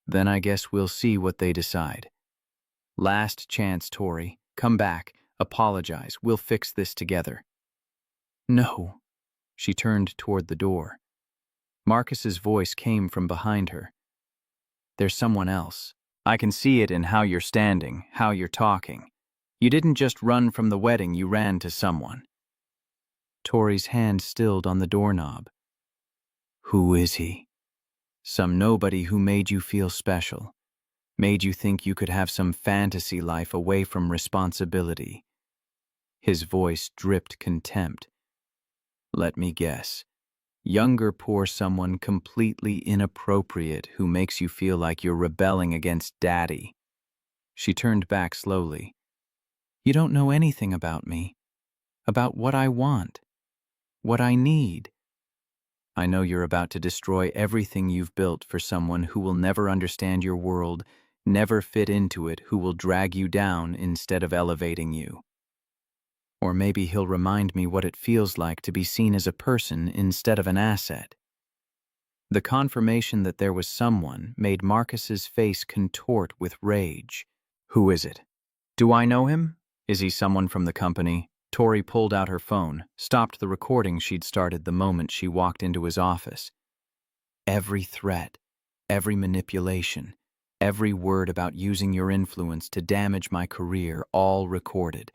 S1: Then I guess we'll see what they decide. Last chance, Tori. Come back. Apologize. We'll fix this together. No. She turned toward the door. Marcus's voice came from behind her. There's someone else. I can see it in how you're standing, how you're talking. You didn't just run from the wedding, you ran to someone. Tori's hand stilled on the doorknob. Who is he? Some nobody who made you feel special. Made you think you could have some fantasy life away from responsibility. His voice dripped contempt. Let me guess. Younger poor someone completely inappropriate who makes you feel like you're rebelling against Daddy. She turned back slowly. You don't know anything about me. About what I want. What I need. I know you're about to destroy everything you've built for someone who will never understand your world, never fit into it, who will drag you down instead of elevating you. Or maybe he'll remind me what it feels like to be seen as a person instead of an asset. The confirmation that there was someone made Marcus's face contort with rage. Who is it? Do I know him? Is he someone from the company? Tori pulled out her phone, stopped the recording she'd started the moment she walked into his office. Every threat, every manipulation, every word about using your influence to damage my career, all recorded.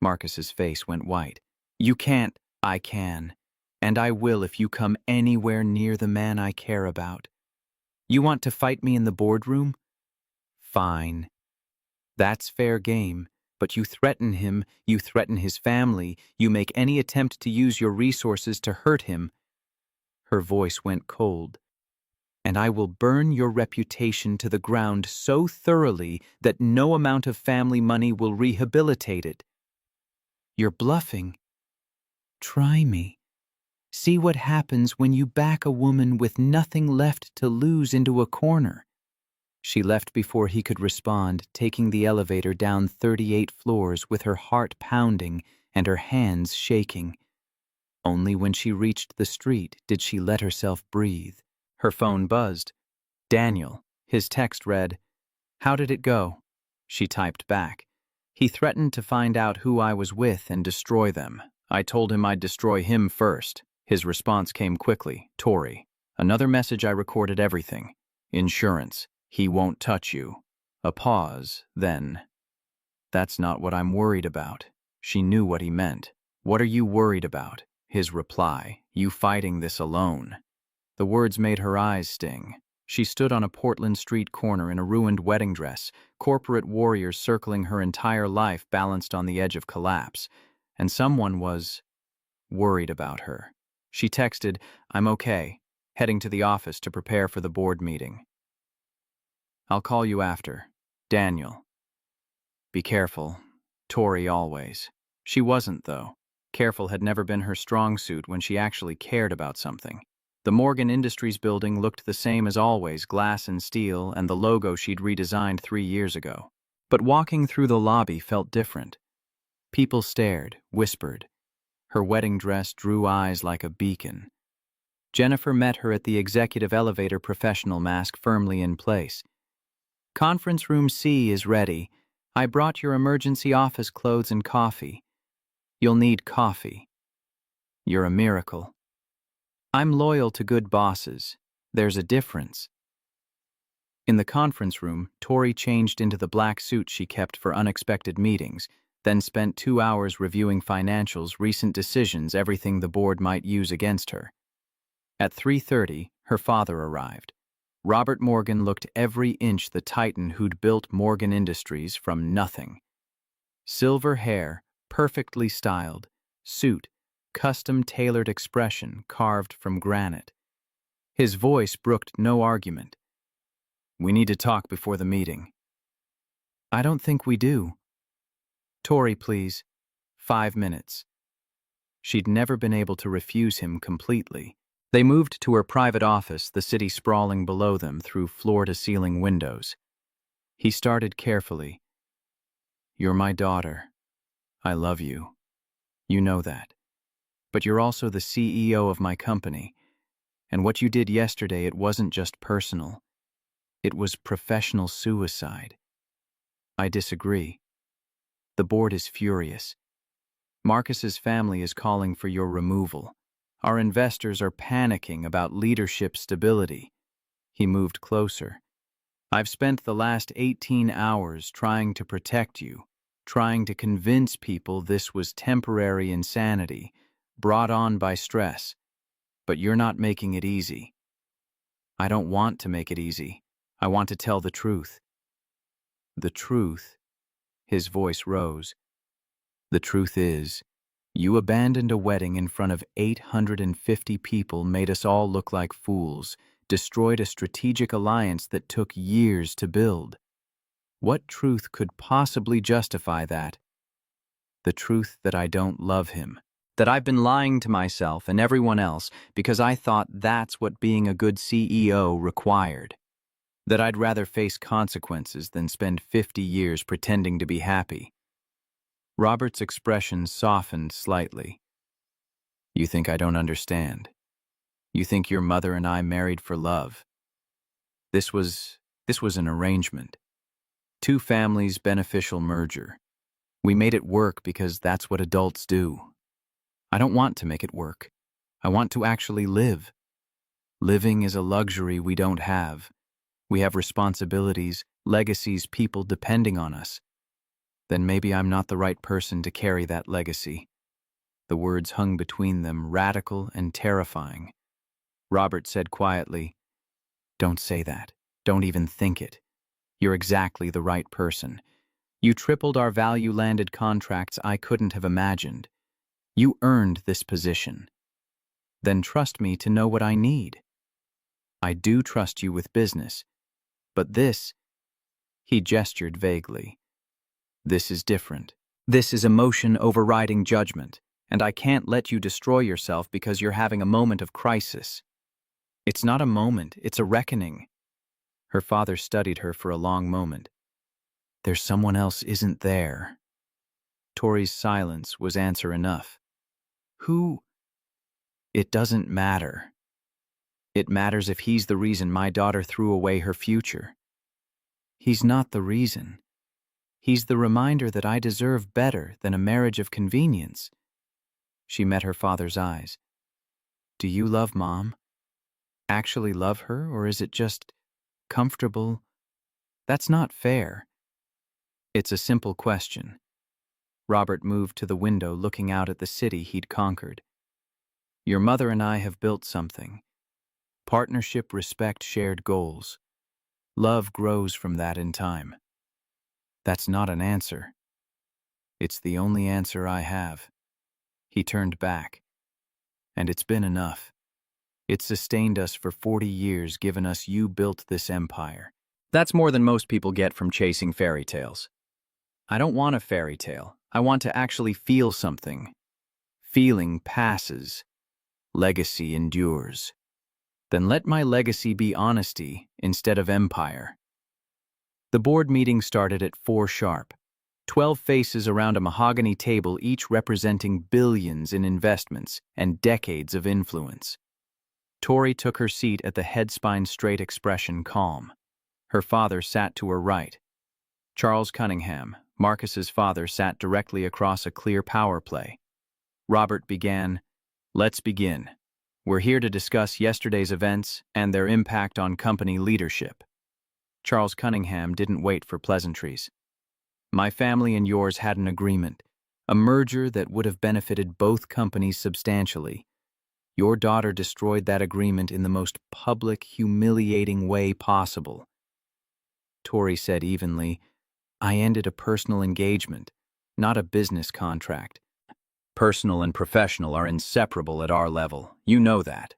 S1: Marcus's face went white. You can't. I can. And I will if you come anywhere near the man I care about. You want to fight me in the boardroom? Fine. That's fair game, but you threaten him, you threaten his family, you make any attempt to use your resources to hurt him. Her voice went cold. And I will burn your reputation to the ground so thoroughly that no amount of family money will rehabilitate it. You're bluffing. Try me. See what happens when you back a woman with nothing left to lose into a corner. She left before he could respond, taking the elevator down 38 floors with her heart pounding and her hands shaking. Only when she reached the street did she let herself breathe. Her phone buzzed. Daniel. His text read, "How did it go?" She typed back. He threatened to find out who I was with and destroy them. I told him I'd destroy him first. His response came quickly. Tori. Another message I recorded everything. Insurance. He won't touch you. A pause, then. That's not what I'm worried about. She knew what he meant. What are you worried about? His reply. You fighting this alone. The words made her eyes sting. She stood on a Portland Street corner in a ruined wedding dress, corporate warriors circling her entire life balanced on the edge of collapse, and someone was worried about her. She texted, I'm okay, heading to the office to prepare for the board meeting. I'll call you after. Daniel. Be careful. Tori always. She wasn't, though. Careful had never been her strong suit when she actually cared about something. The Morgan Industries building looked the same as always, glass and steel, and the logo she'd redesigned 3 years ago. But walking through the lobby felt different. People stared, whispered. Her wedding dress drew eyes like a beacon. Jennifer met her at the executive elevator, professional mask firmly in place. Conference room C is ready. I brought your emergency office clothes and coffee. You'll need coffee. You're a miracle. I'm loyal to good bosses. There's a difference. In the conference room, Tori changed into the black suit she kept for unexpected meetings, then spent 2 hours reviewing financials, recent decisions, everything the board might use against her. At 3:30, her father arrived. Robert Morgan looked every inch the titan who'd built Morgan Industries from nothing. Silver hair, perfectly styled, suit, custom-tailored expression carved from granite. His voice brooked no argument. "We need to talk before the meeting." "I don't think we do." "Tori, please. 5 minutes." She'd never been able to refuse him completely. They moved to her private office, the city sprawling below them through floor-to-ceiling windows. He started carefully. "You're my daughter. I love you. You know that. But you're also the CEO of my company. And what you did yesterday, it wasn't just personal. It was professional suicide. I disagree. The board is furious. Marcus's family is calling for your removal. Our investors are panicking about leadership stability." He moved closer. "I've spent the last 18 hours trying to protect you, trying to convince people this was temporary insanity, brought on by stress. But you're not making it easy." "I don't want to make it easy. I want to tell the truth." "The truth?" His voice rose. "The truth is, you abandoned a wedding in front of 850 people, made us all look like fools, destroyed a strategic alliance that took years to build. What truth could possibly justify that?" "The truth that I don't love him. That I've been lying to myself and everyone else because I thought that's what being a good CEO required. That I'd rather face consequences than spend 50 years pretending to be happy." Robert's expression softened slightly. "You think I don't understand? You think your mother and I married for love? This was an arrangement. Two families' beneficial merger. We made it work because that's what adults do. I don't want to make it work. I want to actually live. Living is a luxury we don't have. We have responsibilities, legacies, people depending on us. Then maybe I'm not the right person to carry that legacy." The words hung between them, radical and terrifying. Robert said quietly, "Don't say that. Don't even think it. You're exactly the right person. You tripled our value-landed contracts I couldn't have imagined. You earned this position. Then trust me to know what I need. I do trust you with business. But this," he gestured vaguely, "this is different. This is emotion overriding judgment, and I can't let you destroy yourself because you're having a moment of crisis." "It's not a moment, it's a reckoning." Her father studied her for a long moment. "There's someone else, isn't there?" Tori's silence was answer enough. "Who?" "It doesn't matter. It matters if he's the reason my daughter threw away her future." "He's not the reason. He's the reminder that I deserve better than a marriage of convenience." She met her father's eyes. "Do you love Mom? Actually love her, or is it just comfortable? That's not fair." "It's a simple question." Robert moved to the window, looking out at the city he'd conquered. "Your mother and I have built something. Partnership, respect, shared goals. Love grows from that in time. That's not an answer. It's the only answer I have." He turned back. "And it's been enough. It sustained us for 40 years, given us you built this empire. That's more than most people get from chasing fairy tales." "I don't want a fairy tale. I want to actually feel something. Feeling passes. Legacy endures. Then let my legacy be honesty instead of empire." The board meeting started at 4 sharp. 12 faces around a mahogany table, each representing billions in investments and decades of influence. Tori took her seat at the head spine straight, expression calm. Her father sat to her right. Charles Cunningham, Marcus's father, sat directly across a clear power play. Robert began, "Let's begin. We're here to discuss yesterday's events and their impact on company leadership." Charles Cunningham didn't wait for pleasantries. "My family and yours had an agreement, a merger that would have benefited both companies substantially. Your daughter destroyed that agreement in the most public, humiliating way possible. Tori said evenly, I ended a personal engagement, not a business contract. Personal and professional are inseparable at our level. You know that.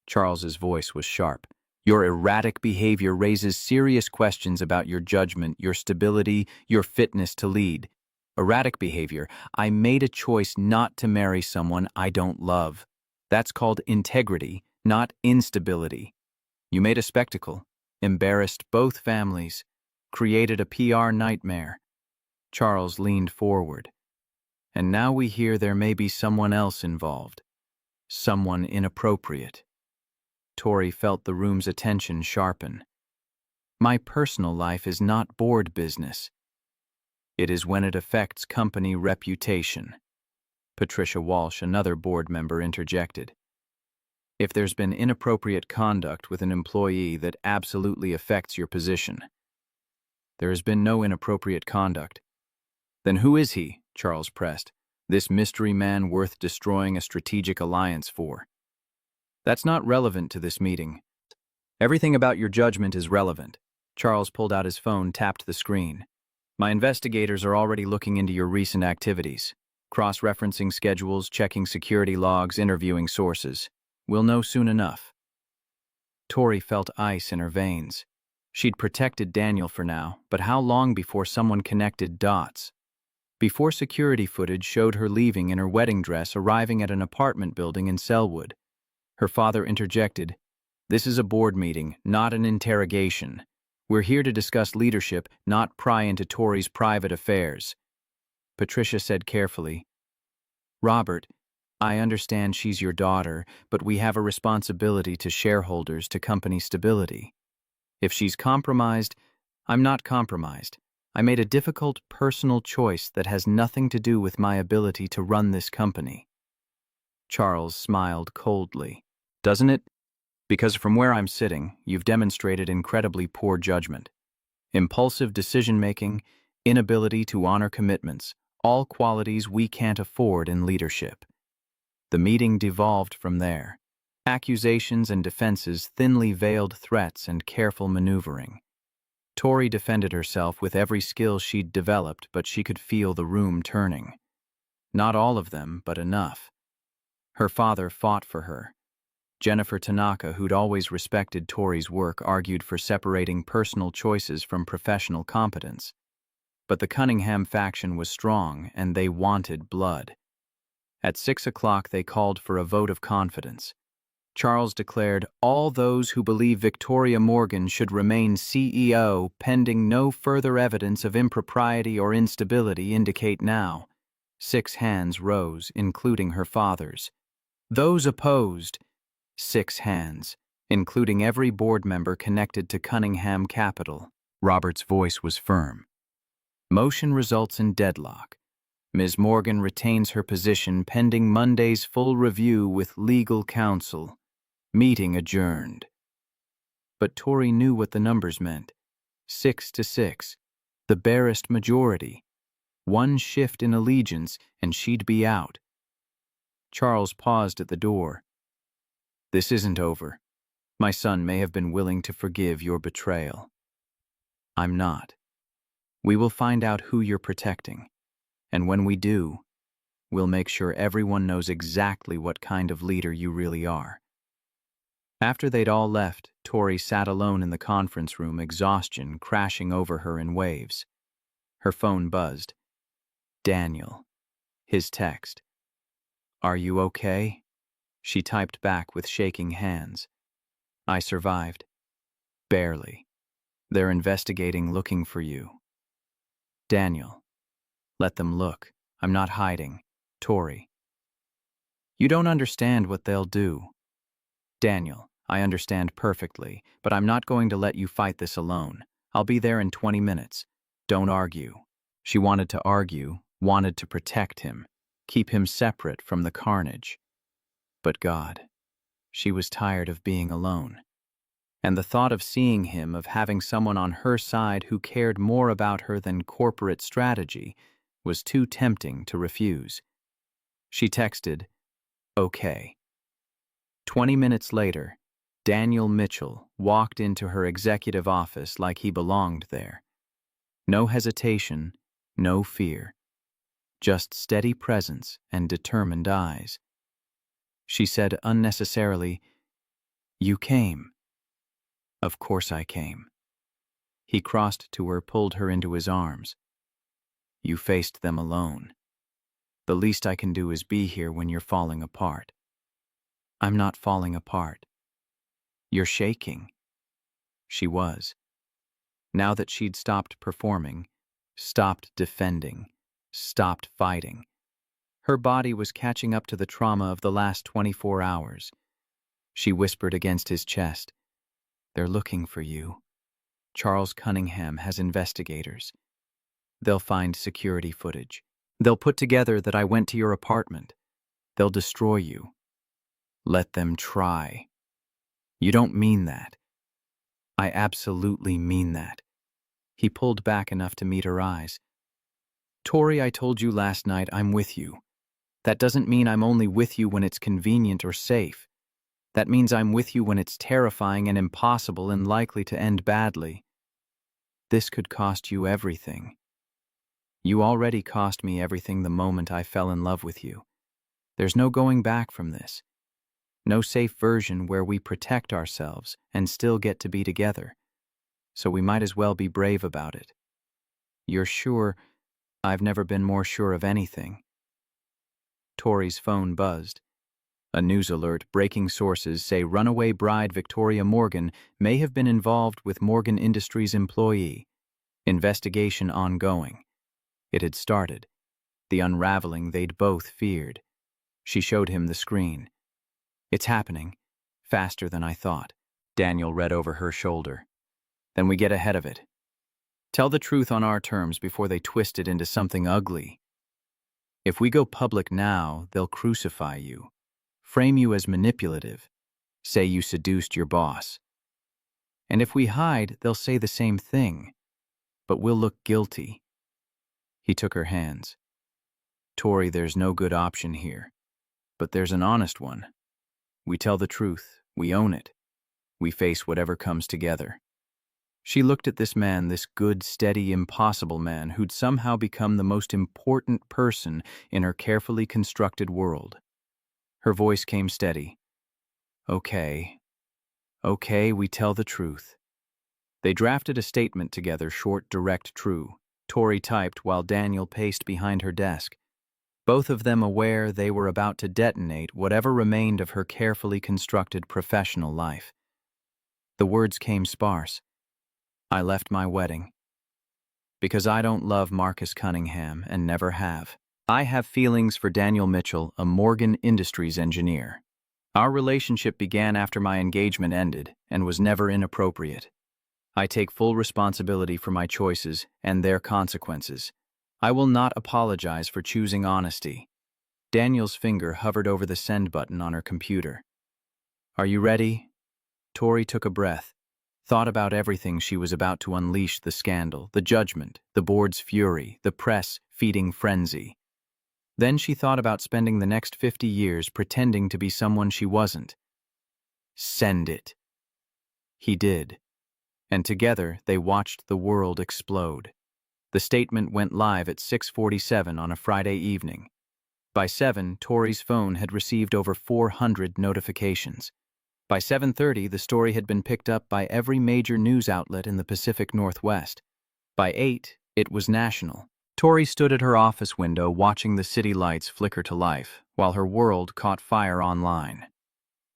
S1: Charles's voice was sharp. Your erratic behavior raises serious questions about your judgment, your stability, your fitness to lead. Erratic behavior. I made a choice not to marry someone I don't love. That's called integrity, not instability. You made a spectacle, embarrassed both families, created a PR nightmare. Charles leaned forward. And now we hear there may be someone else involved. Someone inappropriate. Tori felt the room's attention sharpen. My personal life is not board business. It is when it affects company reputation. Patricia Walsh, another board member, interjected. If there's been inappropriate conduct with an employee that absolutely affects your position. There has been no inappropriate conduct. Then who is he? Charles pressed. This mystery man worth destroying a strategic alliance for. That's not relevant to this meeting. Everything about your judgment is relevant. Charles pulled out his phone, tapped the screen. My investigators are already looking into your recent activities. Cross-referencing schedules, checking security logs, interviewing sources. We'll know soon enough. Tori felt ice in her veins. She'd protected Daniel for now, but how long before someone connected dots? Before security footage showed her leaving in her wedding dress, arriving at an apartment building in Selwood. Her father interjected, This is a board meeting, not an interrogation. We're here to discuss leadership, not pry into Tori's private affairs. Patricia said carefully, Robert, I understand she's your daughter, but we have a responsibility to shareholders, to company stability. If she's compromised, I'm not compromised. I made a difficult personal choice that has nothing to do with my ability to run this company. Charles smiled coldly. Doesn't it? Because from where I'm sitting, you've demonstrated incredibly poor judgment. Impulsive decision-making, inability to honor commitments, all qualities we can't afford in leadership. The meeting devolved from there. Accusations and defenses, thinly veiled threats, and careful maneuvering. Tori defended herself with every skill she'd developed, but she could feel the room turning. Not all of them, but enough. Her father fought for her. Jennifer Tanaka, who'd always respected Tori's work, argued for separating personal choices from professional competence. But the Cunningham faction was strong, and they wanted blood. At 6 o'clock, they called for a vote of confidence. Charles declared, all those who believe Victoria Morgan should remain CEO pending no further evidence of impropriety or instability indicate now. 6 hands rose, including her father's. Those opposed, 6 hands, including every board member connected to Cunningham Capital. Robert's voice was firm. Motion results in deadlock. Ms. Morgan retains her position pending Monday's full review with legal counsel. Meeting adjourned. But Tori knew what the numbers meant. 6-6, the barest majority. One shift in allegiance, and she'd be out. Charles paused at the door. This isn't over. My son may have been willing to forgive your betrayal. I'm not. We will find out who you're protecting. And when we do, we'll make sure everyone knows exactly what kind of leader you really are. After they'd all left, Tori sat alone in the conference room, exhaustion crashing over her in waves. Her phone buzzed. Daniel. His text. Are you okay? She typed back with shaking hands. I survived. Barely. They're investigating, looking for you. Daniel. Let them look. I'm not hiding. Tori. You don't understand what they'll do. Daniel. I understand perfectly, but I'm not going to let you fight this alone. I'll be there in 20 minutes. Don't argue. She wanted to argue, wanted to protect him, keep him separate from the carnage. But God, she was tired of being alone. And the thought of seeing him, of having someone on her side who cared more about her than corporate strategy, was too tempting to refuse. She texted, okay. 20 minutes later, Daniel Mitchell walked into her executive office like he belonged there. No hesitation, no fear. Just steady presence and determined eyes. She said unnecessarily, "You came." "Of course I came." He crossed to her, pulled her into his arms. "You faced them alone. The least I can do is be here when you're falling apart." "I'm not falling apart." "You're shaking." She was. Now that she'd stopped performing, stopped defending, stopped fighting, her body was catching up to the trauma of the last 24 hours. She whispered against his chest, "They're looking for you. Charles Cunningham has investigators. They'll find security footage. They'll put together that I went to your apartment. They'll destroy you. Let them try." "You don't mean that." "I absolutely mean that." He pulled back enough to meet her eyes. "Tori, I told you last night I'm with you. That doesn't mean I'm only with you when it's convenient or safe. That means I'm with you when it's terrifying and impossible and likely to end badly. This could cost you everything. You already cost me everything the moment I fell in love with you. There's no going back from this. No safe version where we protect ourselves and still get to be together. So we might as well be brave about it. You're sure?" "I've never been more sure of anything." Tori's phone buzzed. A news alert: breaking sources say runaway bride Victoria Morgan may have been involved with Morgan Industries employee. Investigation ongoing. It had started. The unraveling they'd both feared. She showed him the screen. "It's happening. Faster than I thought." Daniel read over her shoulder. "Then we get ahead of it. Tell the truth on our terms before they twist it into something ugly. If we go public now, they'll crucify you. Frame you as manipulative. Say you seduced your boss. And if we hide, they'll say the same thing. But we'll look guilty." He took her hands. "Tori, there's no good option here. But there's an honest one. We tell the truth. We own it. We face whatever comes together." She looked at this man, this good, steady, impossible man who'd somehow become the most important person in her carefully constructed world. Her voice came steady. Okay, we tell the truth." They drafted a statement together, short, direct, true. Tori typed while Daniel paced behind her desk, both of them aware they were about to detonate whatever remained of her carefully constructed professional life. The words came sparse. "I left my wedding because I don't love Marcus Cunningham and never have. I have feelings for Daniel Mitchell, a Morgan Industries engineer. Our relationship began after my engagement ended and was never inappropriate. I take full responsibility for my choices and their consequences. I will not apologize for choosing honesty." Daniel's finger hovered over the send button on her computer. "Are you ready?" Tori took a breath, thought about everything she was about to unleash: the scandal, the judgment, the board's fury, the press feeding frenzy. Then she thought about spending the next 50 years pretending to be someone she wasn't. "Send it." He did, and together they watched the world explode. The statement went live at 6:47 on a Friday evening. By 7, Tori's phone had received over 400 notifications. By 7:30, the story had been picked up by every major news outlet in the Pacific Northwest. By 8, it was national. Tori stood at her office window watching the city lights flicker to life, while her world caught fire online.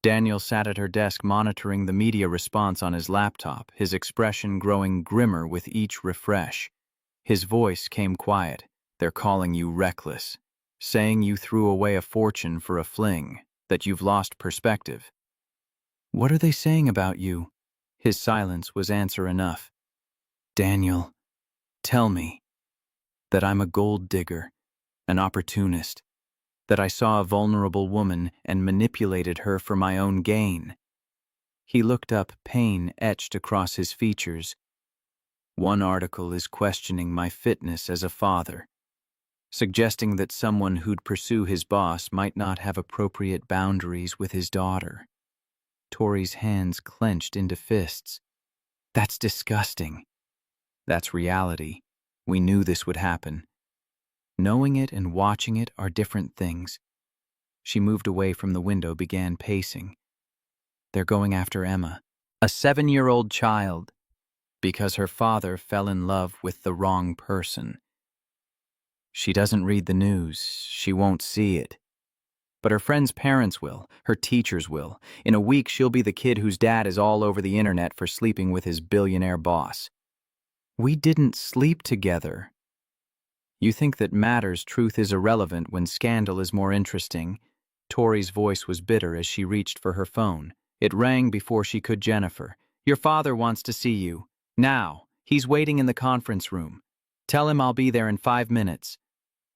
S1: Daniel sat at her desk monitoring the media response on his laptop, his expression growing grimmer with each refresh. His voice came quiet. "They're calling you reckless, saying you threw away a fortune for a fling, that you've lost perspective." "What are they saying about you?" His silence was answer enough. "Daniel, tell me that I'm a gold digger, an opportunist, that I saw a vulnerable woman and manipulated her for my own gain." He looked up, pain etched across his features. "One article is questioning my fitness as a father, suggesting that someone who'd pursue his boss might not have appropriate boundaries with his daughter." Tori's hands clenched into fists. That's disgusting. That's reality. We knew this would happen. Knowing it and watching it are different things. She moved away from the window, began pacing. They're going after Emma, a 7-year-old child, because her father fell in love with the wrong person. She doesn't read the news. She won't see it. But her friends' parents will. Her teachers will. In a week, she'll be the kid whose dad is all over the internet for sleeping with his billionaire boss. We didn't sleep together. You think that matters truth is irrelevant when scandal is more interesting. Tori's voice was bitter as she reached for her phone. It rang before she could. Jennifer, your father wants to see you. Now. He's waiting in the conference room. Tell him I'll be there in 5 minutes.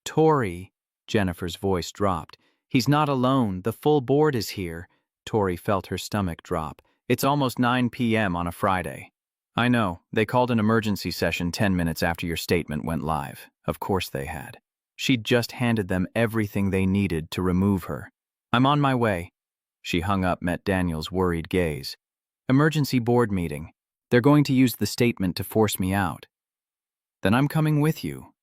S1: Tori, Jennifer's voice dropped. He's not alone. The full board is here. Tori felt her stomach drop. It's almost 9 p.m. on a Friday. I know. They called an emergency session 10 minutes after your statement went live. Of course they had. She'd just handed them everything they needed to remove her. I'm on my way. She hung up, met Daniel's worried gaze. Emergency board meeting. They're going to use the statement to force me out. Then I'm coming with you.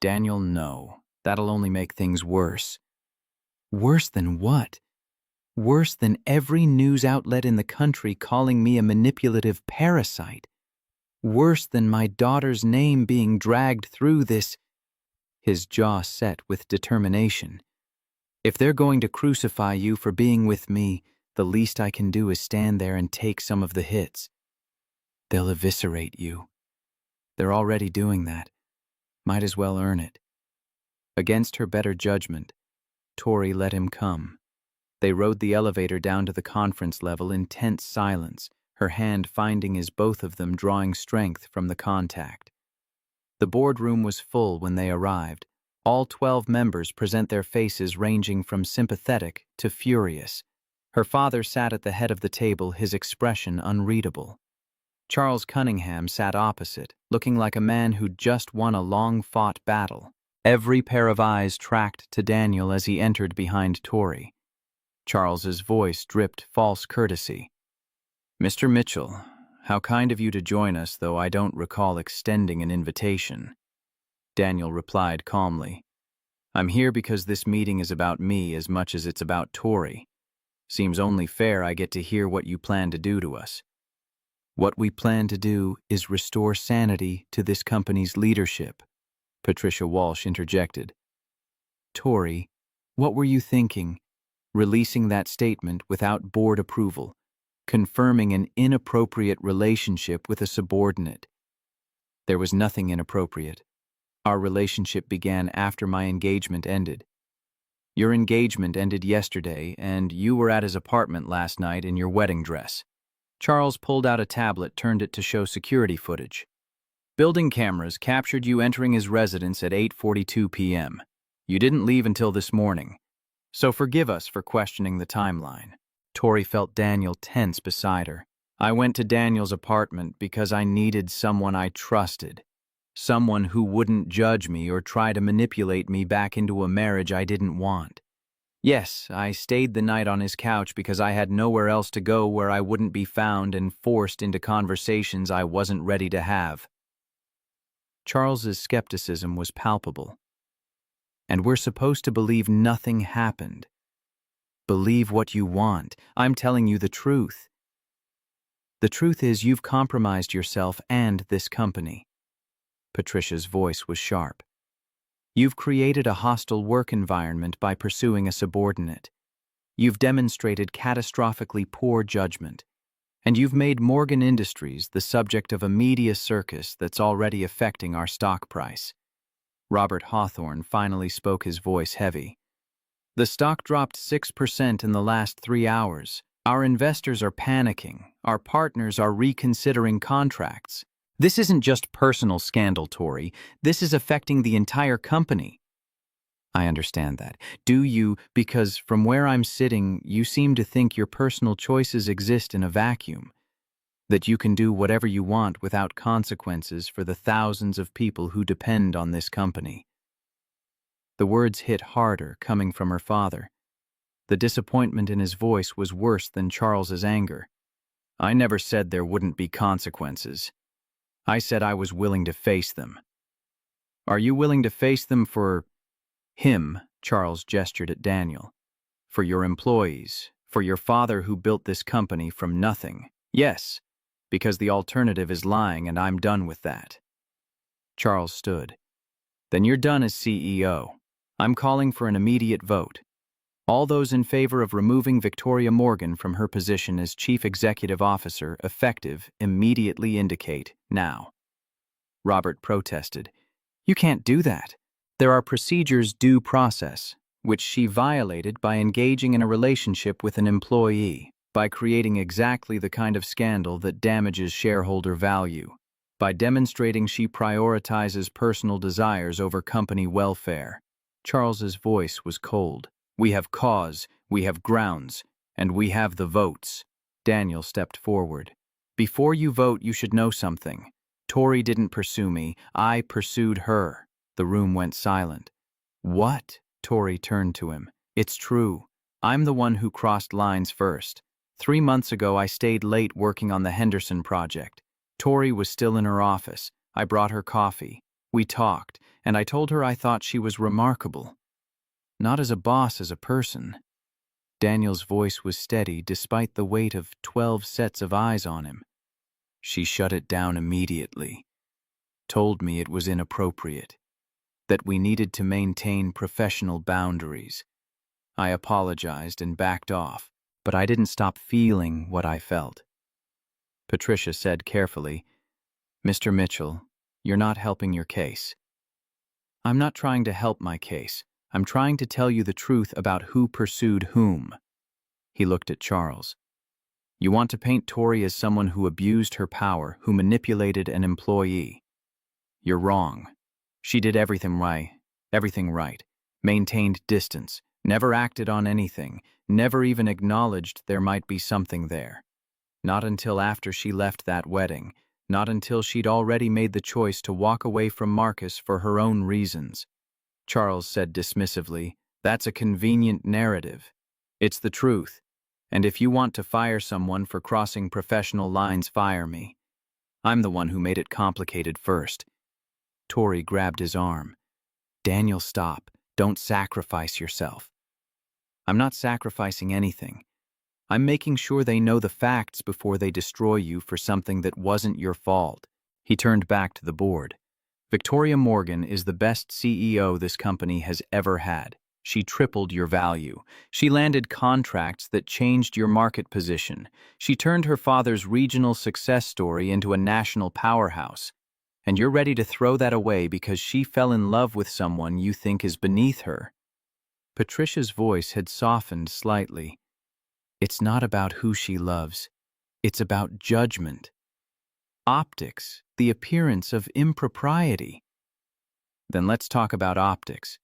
S1: Daniel, no. That'll only make things worse. Worse than what? Worse than every news outlet in the country calling me a manipulative parasite. Worse than my daughter's name being dragged through this. His jaw set with determination. If they're going to crucify you for being with me, the least I can do is stand there and take some of the hits. They'll eviscerate you. They're already doing that. Might as well earn it. Against her better judgment, Tori let him come. They rode the elevator down to the conference level in tense silence, her hand finding his, both of them drawing strength from the contact. The boardroom was full when they arrived. All 12 members present their faces ranging from sympathetic to furious. Her father sat at the head of the table, his expression unreadable. Charles Cunningham sat opposite, looking like a man who'd just won a long-fought battle. Every pair of eyes tracked to Daniel as he entered behind Tori. Charles's voice dripped false courtesy. Mr. Mitchell, how kind of you to join us, though I don't recall extending an invitation. Daniel replied calmly. I'm here because this meeting is about me as much as it's about Tori. Seems only fair I get to hear what you plan to do to us. What we plan to do is restore sanity to this company's leadership, Patricia Walsh interjected. Tori, what were you thinking? Releasing that statement without board approval, confirming an inappropriate relationship with a subordinate. There was nothing inappropriate. Our relationship began after my engagement ended. Your engagement ended yesterday, and you were at his apartment last night in your wedding dress. Charles pulled out a tablet, turned it to show security footage. Building cameras captured you entering his residence at 8:42 p.m. You didn't leave until this morning. So forgive us for questioning the timeline. Tori felt Daniel tense beside her. I went to Daniel's apartment because I needed someone I trusted. Someone who wouldn't judge me or try to manipulate me back into a marriage I didn't want. Yes, I stayed the night on his couch because I had nowhere else to go where I wouldn't be found and forced into conversations I wasn't ready to have. Charles's skepticism was palpable. And we're supposed to believe nothing happened. Believe what you want. I'm telling you the truth. The truth is you've compromised yourself and this company. Patricia's voice was sharp. You've created a hostile work environment by pursuing a subordinate. You've demonstrated catastrophically poor judgment. And you've made Morgan Industries the subject of a media circus that's already affecting our stock price. Robert Hawthorne finally spoke, his voice heavy. The stock dropped 6% in the last 3 hours. Our investors are panicking. Our partners are reconsidering contracts. This isn't just personal scandal, Tori. This is affecting the entire company. I understand that. Do you? Because from where I'm sitting, you seem to think your personal choices exist in a vacuum. That you can do whatever you want without consequences for the thousands of people who depend on this company. The words hit harder, coming from her father. The disappointment in his voice was worse than Charles's anger. I never said there wouldn't be consequences. I said I was willing to face them. Are you willing to face them for him? Charles gestured at Daniel. For your employees, for your father who built this company from nothing. Yes, because the alternative is lying and I'm done with that. Charles stood. Then you're done as CEO. I'm calling for an immediate vote. All those in favor of removing Victoria Morgan from her position as Chief Executive Officer, effective, immediately indicate now. Robert protested. You can't do that. There are procedures, due process, which she violated by engaging in a relationship with an employee, by creating exactly the kind of scandal that damages shareholder value, by demonstrating she prioritizes personal desires over company welfare. Charles's voice was cold. We have cause, we have grounds, and we have the votes. Daniel stepped forward. Before you vote, you should know something. Tori didn't pursue me, I pursued her. The room went silent. What? Tori turned to him. It's true. I'm the one who crossed lines first. 3 months ago, I stayed late working on the Henderson project. Tori was still in her office. I brought her coffee. We talked, and I told her I thought she was remarkable. Not as a boss, as a person. Daniel's voice was steady despite the weight of 12 sets of eyes on him. She shut it down immediately. Told me it was inappropriate. That we needed to maintain professional boundaries. I apologized and backed off, but I didn't stop feeling what I felt. Patricia said carefully, Mr. Mitchell, you're not helping your case. I'm not trying to help my case. I'm trying to tell you the truth about who pursued whom. He looked at Charles. You want to paint Tori as someone who abused her power, who manipulated an employee. You're wrong. She did everything right, maintained distance, never acted on anything, never even acknowledged there might be something there. Not until after she left that wedding, not until she'd already made the choice to walk away from Marcus for her own reasons. Charles said dismissively, That's a convenient narrative. It's the truth. And if you want to fire someone for crossing professional lines, fire me. I'm the one who made it complicated first. Tori grabbed his arm. Daniel, stop. Don't sacrifice yourself. I'm not sacrificing anything. I'm making sure they know the facts before they destroy you for something that wasn't your fault. He turned back to the board. Victoria Morgan is the best CEO this company has ever had. She tripled your value. She landed contracts that changed your market position. She turned her father's regional success story into a national powerhouse. And you're ready to throw that away because she fell in love with someone you think is beneath her. Patricia's voice had softened slightly. It's not about who she loves. It's about judgment. Optics, the appearance of impropriety. Then let's talk about optics.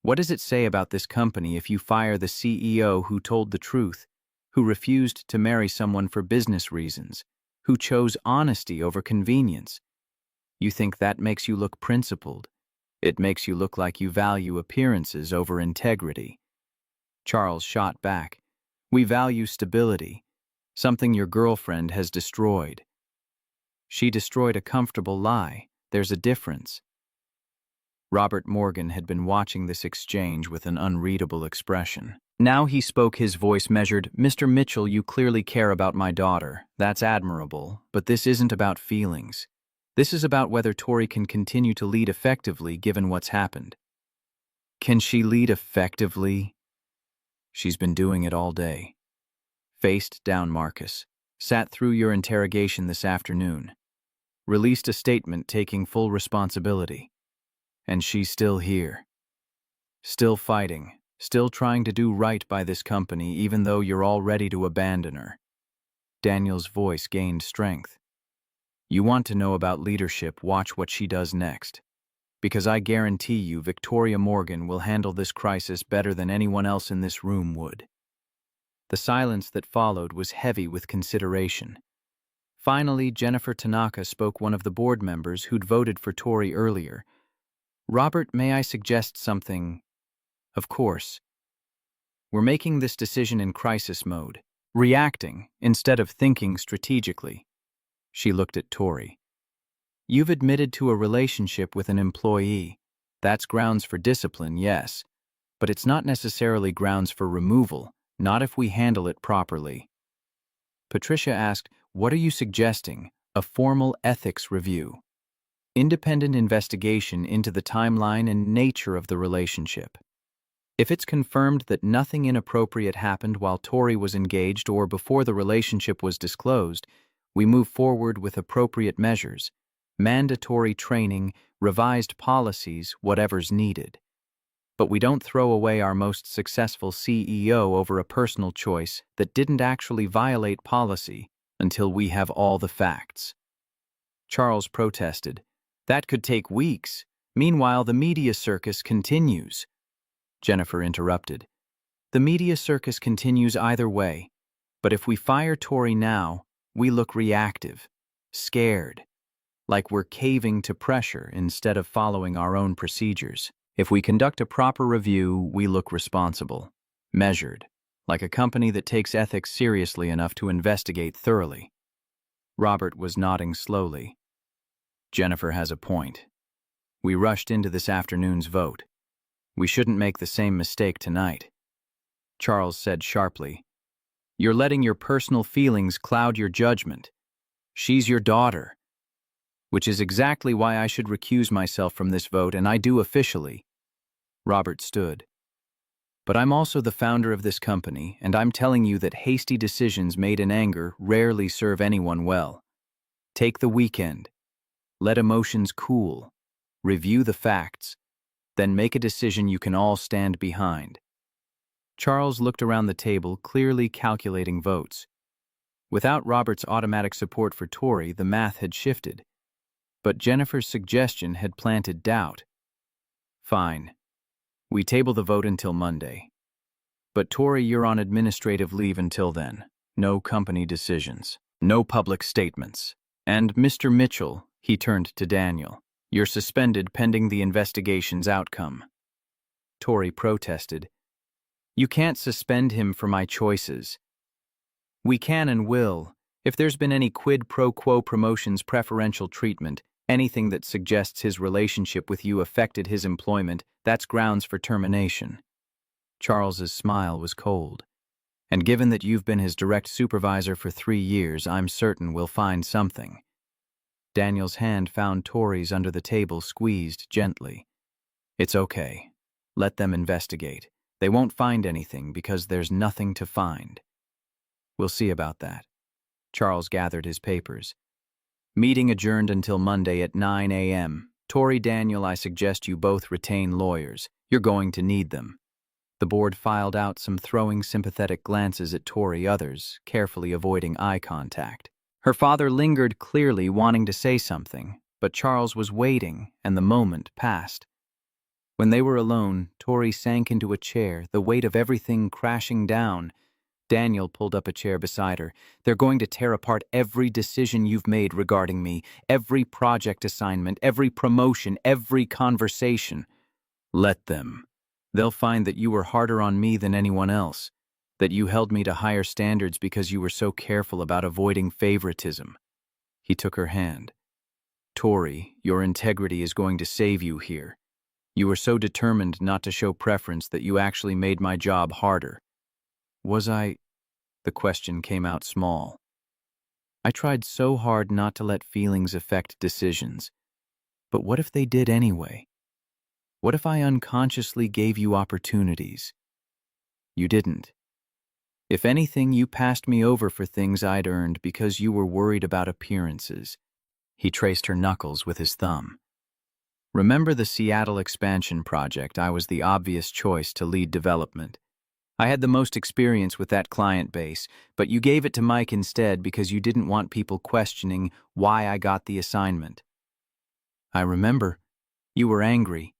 S1: What does it say about this company if you fire the CEO who told the truth, who refused to marry someone for business reasons, who chose honesty over convenience? You think that makes you look principled? It makes you look like you value appearances over integrity. Charles shot back. We value stability, something your girlfriend has destroyed. She destroyed a comfortable lie. There's a difference. Robert Morgan had been watching this exchange with an unreadable expression. Now he spoke, his voice measured. Mr. Mitchell, you clearly care about my daughter. That's admirable, but this isn't about feelings. This is about whether Tori can continue to lead effectively given what's happened. Can she lead effectively? She's been doing it all day. Faced down Marcus. Sat through your interrogation this afternoon. Released a statement taking full responsibility. And she's still here. Still fighting. Still trying to do right by this company even though you're all ready to abandon her. Daniel's voice gained strength. You want to know about leadership, watch what she does next. Because I guarantee you Victoria Morgan will handle this crisis better than anyone else in this room would. The silence that followed was heavy with consideration. Finally, Jennifer Tanaka spoke, one of the board members who'd voted for Tori earlier. Robert, may I suggest something? Of course. We're making this decision in crisis mode, reacting instead of thinking strategically. She looked at Tori. You've admitted to a relationship with an employee. That's grounds for discipline, yes, but it's not necessarily grounds for removal, not if we handle it properly. Patricia asked, "What are you suggesting? A formal ethics review? Independent investigation into the timeline and nature of the relationship. If it's confirmed that nothing inappropriate happened while Tori was engaged or before the relationship was disclosed, we move forward with appropriate measures, mandatory training, revised policies, whatever's needed. But we don't throw away our most successful CEO over a personal choice that didn't actually violate policy until we have all the facts." Charles protested. "That could take weeks. Meanwhile, the media circus continues." Jennifer interrupted. "The media circus continues either way, but if we fire Tori now, we look reactive, scared, like we're caving to pressure instead of following our own procedures. If we conduct a proper review, we look responsible, measured, like a company that takes ethics seriously enough to investigate thoroughly." Robert was nodding slowly. "Jennifer has a point. We rushed into this afternoon's vote. We shouldn't make the same mistake tonight." Charles said sharply, "You're letting your personal feelings cloud your judgment. She's your daughter. Which is exactly why I should recuse myself from this vote, and I do officially." Robert stood. "But I'm also the founder of this company, and I'm telling you that hasty decisions made in anger rarely serve anyone well. Take the weekend. Let emotions cool. Review the facts. Then make a decision you can all stand behind." Charles looked around the table, clearly calculating votes. Without Robert's automatic support for Tori, the math had shifted. But Jennifer's suggestion had planted doubt. "Fine. We table the vote until Monday. But Tori, you're on administrative leave until then. No company decisions. No public statements. And Mr. Mitchell," he turned to Daniel, "you're suspended pending the investigation's outcome." Tori protested. "You can't suspend him for my choices." "We can and will. If there's been any quid pro quo promotions, preferential treatment, anything that suggests his relationship with you affected his employment, that's grounds for termination." Charles's smile was cold. "And given that you've been his direct supervisor for 3 years, I'm certain we'll find something." Daniel's hand found Tori's under the table, squeezed gently. "It's okay. Let them investigate. They won't find anything because there's nothing to find." "We'll see about that." Charles gathered his papers. "Meeting adjourned until Monday at 9 a.m. Tori, Daniel, I suggest you both retain lawyers. You're going to need them." The board filed out, some throwing sympathetic glances at Tori, others carefully avoiding eye contact. Her father lingered, clearly wanting to say something, but Charles was waiting, and the moment passed. When they were alone, Tori sank into a chair, the weight of everything crashing down. Daniel pulled up a chair beside her. "They're going to tear apart every decision you've made regarding me, every project assignment, every promotion, every conversation." "Let them. They'll find that you were harder on me than anyone else, that you held me to higher standards because you were so careful about avoiding favoritism." He took her hand. "Tori, your integrity is going to save you here. You were so determined not to show preference that you actually made my job harder." "Was I?" The question came out small. "I tried so hard not to let feelings affect decisions. But what if they did anyway? What if I unconsciously gave you opportunities? You didn't. If anything, you passed me over for things I'd earned because you were worried about appearances." He traced her knuckles with his thumb. "Remember the Seattle expansion project? I was the obvious choice to lead development. I had the most experience with that client base, but you gave it to Mike instead because you didn't want people questioning why I got the assignment." "I remember. You were angry.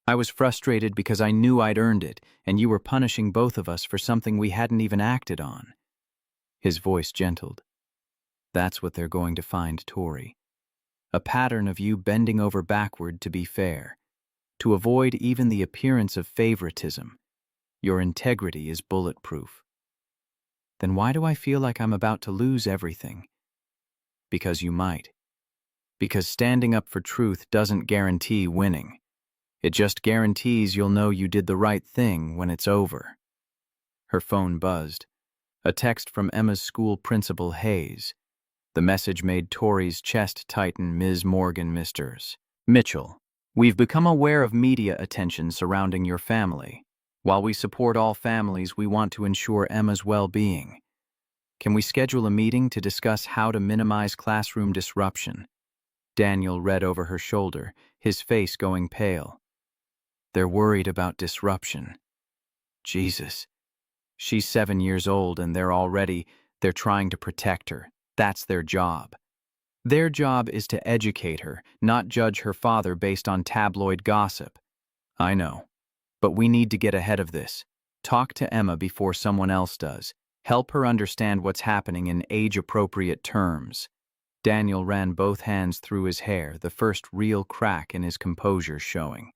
S1: I was frustrated because I knew I'd earned it, and you were punishing both of us for something we hadn't even acted on." His voice gentled. "That's what they're going to find, Tori. A pattern of you bending over backward to be fair, to avoid even the appearance of favoritism. Your integrity is bulletproof. Then why do I feel like I'm about to lose everything? Because you might. Because standing up for truth doesn't guarantee winning. It just guarantees you'll know you did the right thing when it's over. Her phone buzzed. A text from Emma's school principal, Hayes. The message made Tori's chest tighten. Ms. Morgan, Mr. Mitchell, we've become aware of media attention surrounding your family. While we support all families, we want to ensure Emma's well-being. Can we schedule a meeting to discuss how to minimize classroom disruption? Daniel read over her shoulder, his face going pale. They're worried about disruption. Jesus. She's 7 years old and they're trying to protect her. That's their job. Their job is to educate her, not judge her father based on tabloid gossip. I know. But we need to get ahead of this. Talk to Emma before someone else does. Help her understand what's happening in age-appropriate terms. Daniel ran both hands through his hair, the first real crack in his composure showing.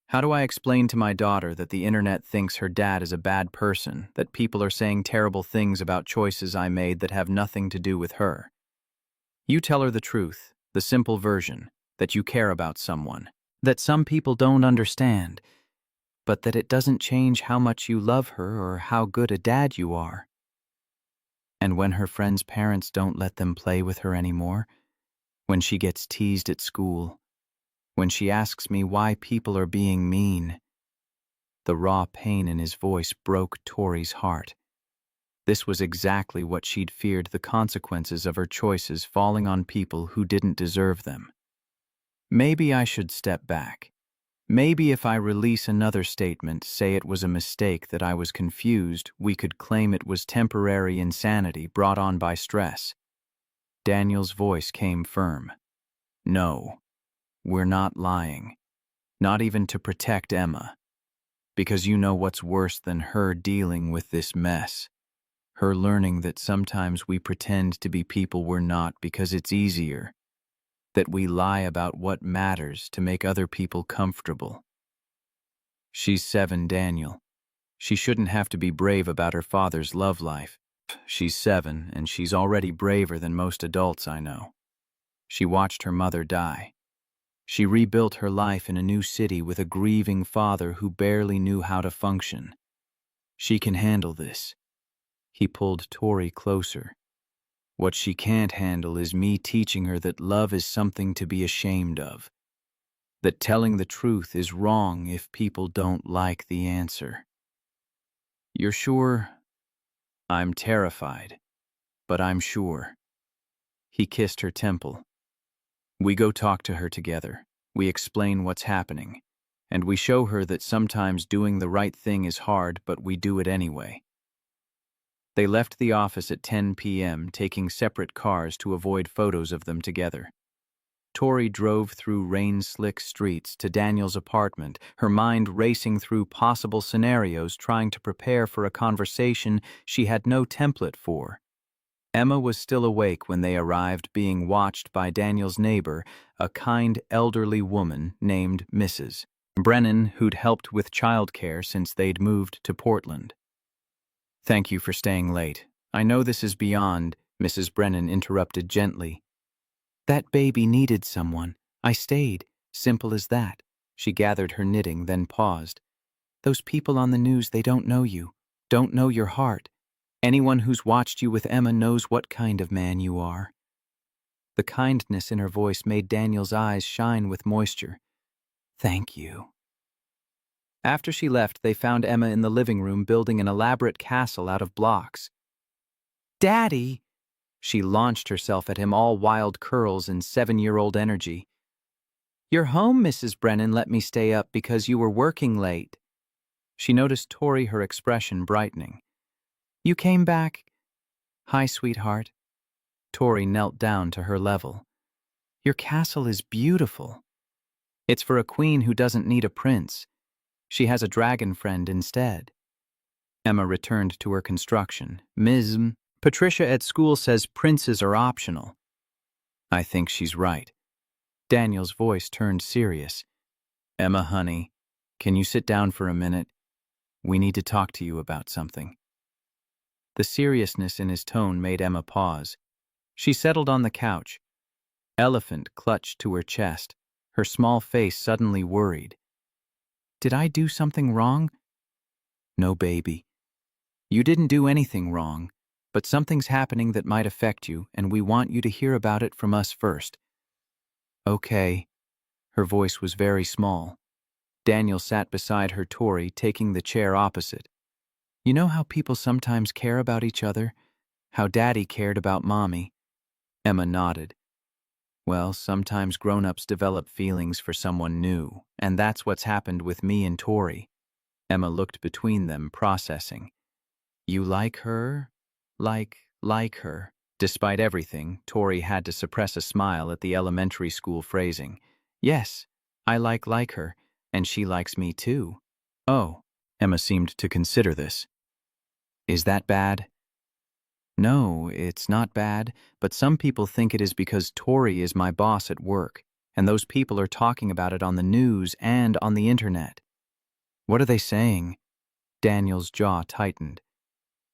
S1: How do I explain to my daughter that the internet thinks her dad is a bad person, that people are saying terrible things about choices I made that have nothing to do with her? You tell her the truth, the simple version, that you care about someone, that some people don't understand, but that it doesn't change how much you love her or how good a dad you are. And when her friends' parents don't let them play with her anymore, when she gets teased at school, when she asks me why people are being mean. The raw pain in his voice broke Tori's heart. This was exactly what she'd feared, the consequences of her choices falling on people who didn't deserve them. Maybe I should step back. Maybe if I release another statement, say it was a mistake, that I was confused, we could claim it was temporary insanity brought on by stress. Daniel's voice came firm. No. We're not lying. Not even to protect Emma. Because you know what's worse than her dealing with this mess. Her learning that sometimes we pretend to be people we're not because it's easier. That we lie about what matters to make other people comfortable. She's 7, Daniel. She shouldn't have to be brave about her father's love life. She's 7, and she's already braver than most adults I know. She watched her mother die. She rebuilt her life in a new city with a grieving father who barely knew how to function. She can handle this. He pulled Tori closer. What she can't handle is me teaching her that love is something to be ashamed of. That telling the truth is wrong if people don't like the answer. You're sure? I'm terrified, but I'm sure. He kissed her temple. We go talk to her together. We explain what's happening. And we show her that sometimes doing the right thing is hard, but we do it anyway. They left the office at 10 p.m., taking separate cars to avoid photos of them together. Tori drove through rain-slick streets to Daniel's apartment, her mind racing through possible scenarios, trying to prepare for a conversation she had no template for. Emma was still awake when they arrived, being watched by Daniel's neighbor, a kind elderly woman named Mrs. Brennan, who'd helped with childcare since they'd moved to Portland. Thank you for staying late. I know this is beyond, Mrs. Brennan interrupted gently. That baby needed someone. I stayed. Simple as that. She gathered her knitting, then paused. Those people on the news, they don't know you, don't know your heart. Anyone who's watched you with Emma knows what kind of man you are. The kindness in her voice made Daniel's eyes shine with moisture. Thank you. After she left, they found Emma in the living room building an elaborate castle out of blocks. Daddy! She launched herself at him, all wild curls and 7-year-old energy. You're home, Mrs. Brennan let me stay up because you were working late. She noticed Tori, her expression brightening. You came back? Hi, sweetheart. Tori knelt down to her level. Your castle is beautiful. It's for a queen who doesn't need a prince. She has a dragon friend instead. Emma returned to her construction. Ms. Patricia at school says princes are optional. I think she's right. Daniel's voice turned serious. Emma, honey, can you sit down for a minute? We need to talk to you about something. The seriousness in his tone made Emma pause. She settled on the couch, elephant clutched to her chest, her small face suddenly worried. Did I do something wrong? No, baby. You didn't do anything wrong, but something's happening that might affect you, and we want you to hear about it from us first. Okay. Her voice was very small. Daniel sat beside her, Tori taking the chair opposite. You know how people sometimes care about each other? How Daddy cared about Mommy? Emma nodded. Well, sometimes grown-ups develop feelings for someone new, and that's what's happened with me and Tori. Emma looked between them, processing. You like her? Like her. Despite everything, Tori had to suppress a smile at the elementary school phrasing. Yes, I like her, and she likes me too. Oh, Emma seemed to consider this. Is that bad? No, it's not bad, but some people think it is because Tori is my boss at work, and those people are talking about it on the news and on the internet. What are they saying? Daniel's jaw tightened.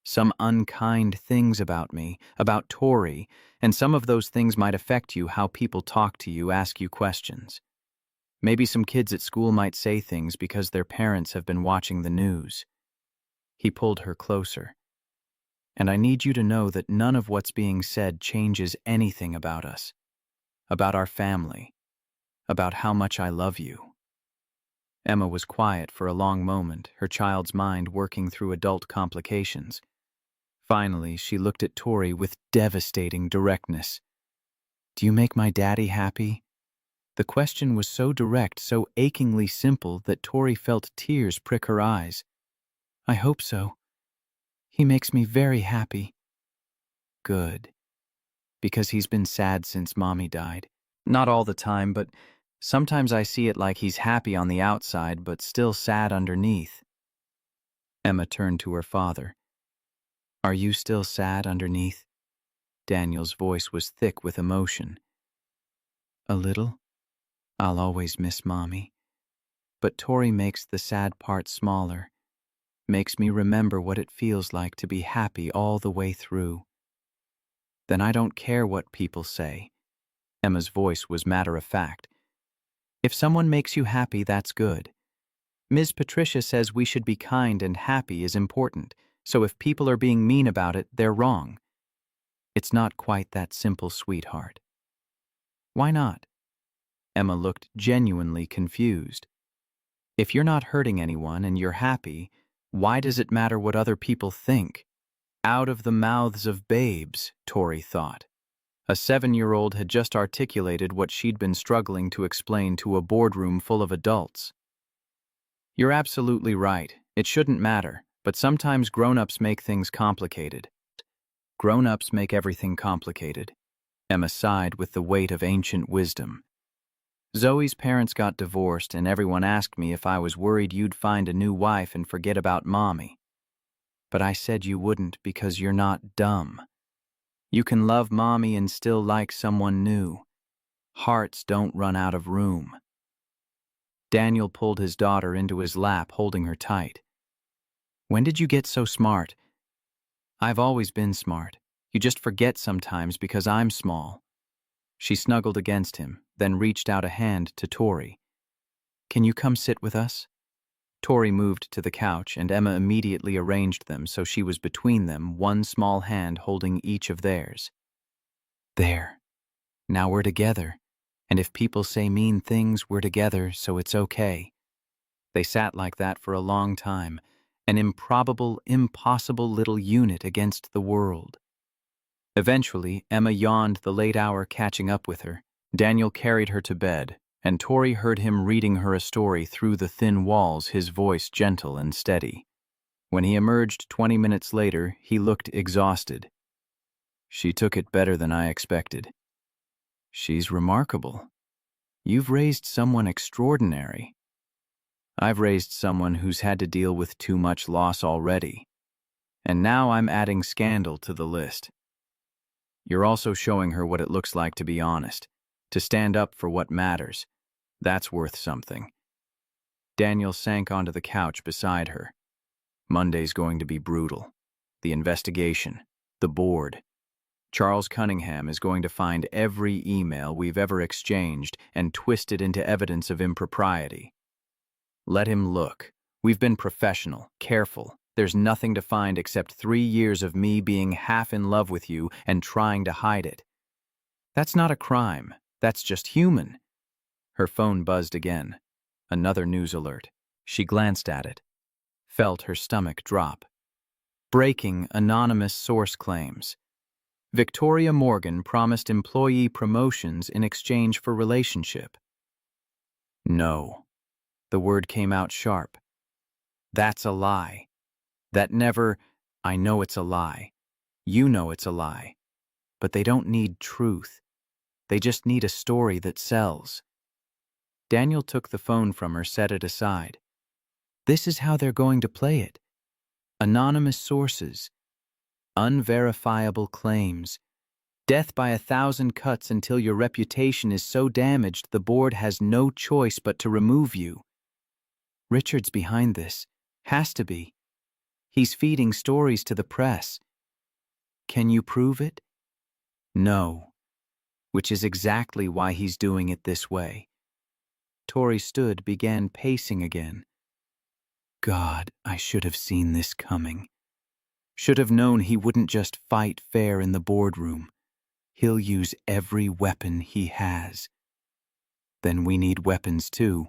S1: Some unkind things about me, about Tori, and some of those things might affect you, how people talk to you, ask you questions. Maybe some kids at school might say things because their parents have been watching the news. He pulled her closer. And I need you to know that none of what's being said changes anything about us, about our family, about how much I love you. Emma was quiet for a long moment, her child's mind working through adult complications. Finally, she looked at Tori with devastating directness. Do you make my daddy happy? The question was so direct, so achingly simple that Tori felt tears prick her eyes. I hope so. He makes me very happy. Good. Because he's been sad since Mommy died. Not all the time, but sometimes I see it like he's happy on the outside, but still sad underneath. Emma turned to her father. Are you still sad underneath? Daniel's voice was thick with emotion. A little. I'll always miss Mommy. But Tori makes the sad part smaller. Makes me remember what it feels like to be happy all the way through. Then I don't care what people say. Emma's voice was matter-of-fact. If someone makes you happy, that's good. Ms. Patricia says we should be kind and happy is important, so if people are being mean about it, they're wrong. It's not quite that simple, sweetheart. Why not? Emma looked genuinely confused. If you're not hurting anyone and you're happy, why does it matter what other people think? Out of the mouths of babes, Tori thought. A 7-year-old had just articulated what she'd been struggling to explain to a boardroom full of adults. You're absolutely right. It shouldn't matter, but sometimes grown-ups make things complicated. Grown-ups make everything complicated. Emma sighed with the weight of ancient wisdom. Zoe's parents got divorced, and everyone asked me if I was worried you'd find a new wife and forget about Mommy. But I said you wouldn't because you're not dumb. You can love Mommy and still like someone new. Hearts don't run out of room. Daniel pulled his daughter into his lap, holding her tight. When did you get so smart? I've always been smart. You just forget sometimes because I'm small. She snuggled against him, then reached out a hand to Tori. Can you come sit with us? Tori moved to the couch, and Emma immediately arranged them so she was between them, one small hand holding each of theirs. There. Now we're together, and if people say mean things, we're together, so it's okay. They sat like that for a long time, an improbable, impossible little unit against the world. Eventually, Emma yawned, the late hour catching up with her. Daniel carried her to bed, and Tori heard him reading her a story through the thin walls, his voice gentle and steady. When he emerged 20 minutes later, he looked exhausted. She took it better than I expected. She's remarkable. You've raised someone extraordinary. I've raised someone who's had to deal with too much loss already. And now I'm adding scandal to the list. You're also showing her what it looks like to be honest, to stand up for what matters. That's worth something. Daniel sank onto the couch beside her. Monday's going to be brutal. The investigation, the board. Charles Cunningham is going to find every email we've ever exchanged and twist it into evidence of impropriety. Let him look. We've been professional, careful. There's nothing to find except 3 years of me being half in love with you and trying to hide it. That's not a crime. That's just human. Her phone buzzed again. Another news alert. She glanced at it. Felt her stomach drop. Breaking anonymous source claims. Victoria Morgan promised employee promotions in exchange for relationship. No. The word came out sharp. That's a lie. That never... I know it's a lie. You know it's a lie. But they don't need truth. They just need a story that sells. Daniel took the phone from her, set it aside. This is how they're going to play it. Anonymous sources. Unverifiable claims. Death by 1,000 cuts until your reputation is so damaged the board has no choice but to remove you. Richard's behind this. Has to be. He's feeding stories to the press. Can you prove it? No. Which is exactly why he's doing it this way. Tori stood, began pacing again. God, I should have seen this coming. Should have known he wouldn't just fight fair in the boardroom. He'll use every weapon he has. Then we need weapons too.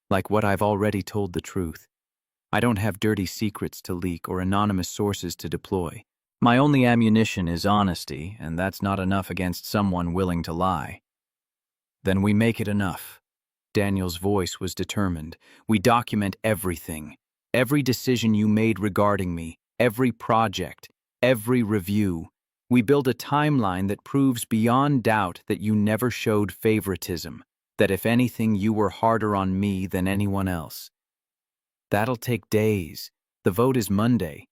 S1: Like what I've already told the truth. I don't have dirty secrets to leak or anonymous sources to deploy. My only ammunition is honesty, and that's not enough against someone willing to lie. Then we make it enough. Daniel's voice was determined. We document everything. Every decision you made regarding me, every project, every review. We build a timeline that proves beyond doubt that you never showed favoritism, that if anything you were harder on me than anyone else. That'll take days. The vote is Monday.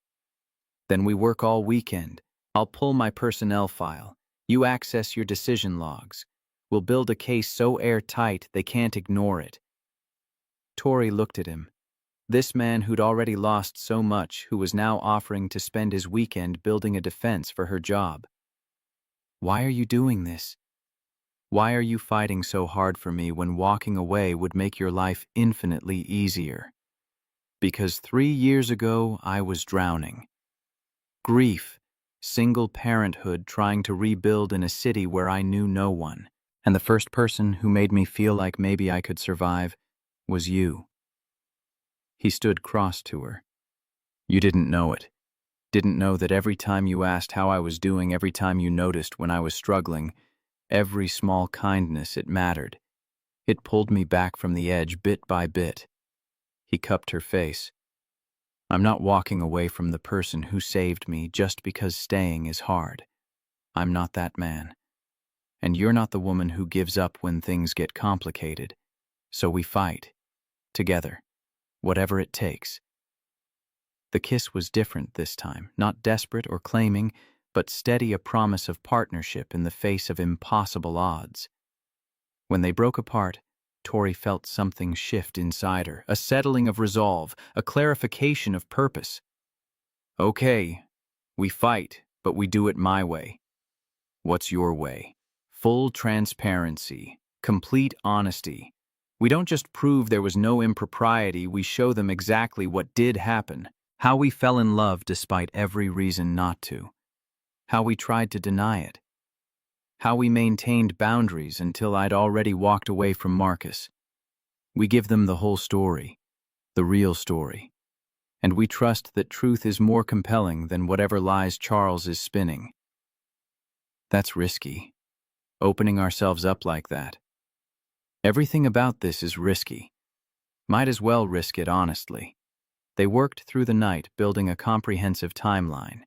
S1: Then we work all weekend. I'll pull my personnel file. You access your decision logs. We'll build a case so airtight they can't ignore it. Tori looked at him. This man who'd already lost so much, who was now offering to spend his weekend building a defense for her job. Why are you doing this? Why are you fighting so hard for me when walking away would make your life infinitely easier? Because 3 years ago, I was drowning. Grief, single parenthood trying to rebuild in a city where I knew no one. And the first person who made me feel like maybe I could survive was you. He stood cross to her. You didn't know it. Didn't know that every time you asked how I was doing, every time you noticed when I was struggling, every small kindness, it mattered. It pulled me back from the edge bit by bit. He cupped her face. I'm not walking away from the person who saved me just because staying is hard. I'm not that man. And you're not the woman who gives up when things get complicated. So we fight. Together. Whatever it takes. The kiss was different this time, not desperate or claiming, but steady, a promise of partnership in the face of impossible odds. When they broke apart, Tori felt something shift inside her, a settling of resolve, a clarification of purpose. Okay, we fight, but we do it my way. What's your way? Full transparency, complete honesty. We don't just prove there was no impropriety, we show them exactly what did happen, how we fell in love despite every reason not to, how we tried to deny it, how we maintained boundaries until I'd already walked away from Marcus. We give them the whole story, the real story, and we trust that truth is more compelling than whatever lies Charles is spinning. That's risky, opening ourselves up like that. Everything about this is risky. Might as well risk it honestly. They worked through the night building a comprehensive timeline.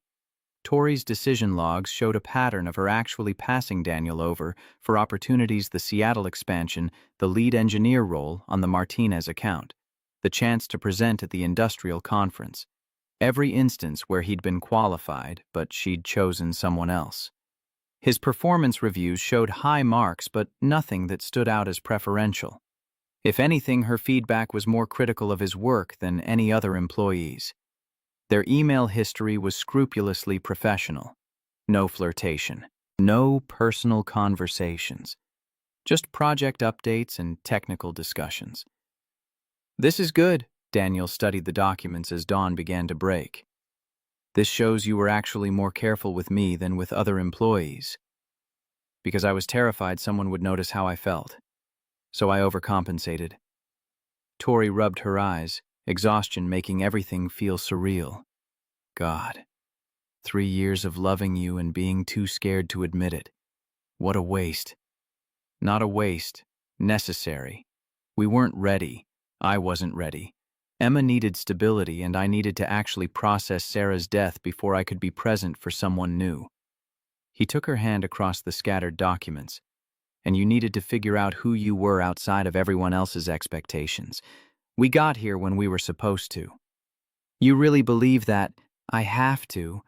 S1: Tori's decision logs showed a pattern of her actually passing Daniel over for opportunities: the Seattle expansion, the lead engineer role on the Martinez account, the chance to present at the industrial conference. Every instance where he'd been qualified, but she'd chosen someone else. His performance reviews showed high marks, but nothing that stood out as preferential. If anything, her feedback was more critical of his work than any other employees. Their email history was scrupulously professional. No flirtation. No personal conversations. Just project updates and technical discussions. "This is good." Daniel studied the documents as dawn began to break. "This shows you were actually more careful with me than with other employees." "Because I was terrified someone would notice how I felt. So I overcompensated." Tori rubbed her eyes, exhaustion making everything feel surreal. God. 3 years of loving you and being too scared to admit it. What a waste. Not a waste. Necessary. We weren't ready. I wasn't ready. Emma needed stability, and I needed to actually process Sarah's death before I could be present for someone new. He took her hand across the scattered documents. "And you needed to figure out who you were outside of everyone else's expectations. We got here when we were supposed to. You really believe that?" "I have to.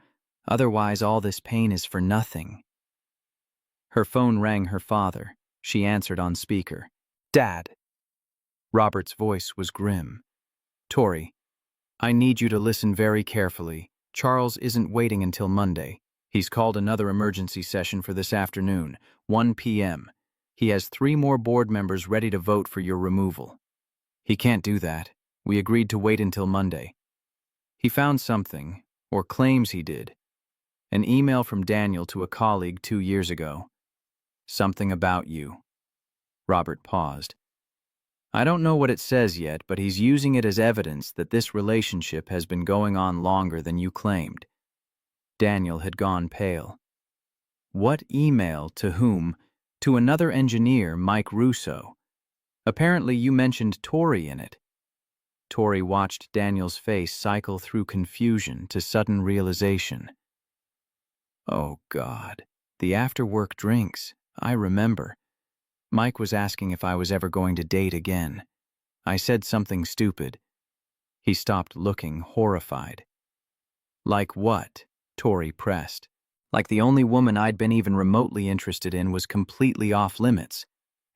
S1: Otherwise, all this pain is for nothing." Her phone rang her father. She answered on speaker. "Dad." Robert's voice was grim. "Tori, I need you to listen very carefully. Charles isn't waiting until Monday. He's called another emergency session for this afternoon, 1 p.m. He has 3 more board members ready to vote for your removal. He can't do that. We agreed to wait until Monday. He found something, or claims he did. An email from Daniel to a colleague 2 years ago. Something about you." Robert paused. "I don't know what it says yet, but he's using it as evidence that this relationship has been going on longer than you claimed." Daniel had gone pale. "What email? To whom?" "To another engineer, Mike Russo. Apparently you mentioned Tori in it." Tori watched Daniel's face cycle through confusion to sudden realization. "Oh, God. The after-work drinks. I remember. Mike was asking if I was ever going to date again. I said something stupid." He stopped looking, horrified. "Like what?" Tori pressed. "Like the only woman I'd been even remotely interested in was completely off limits.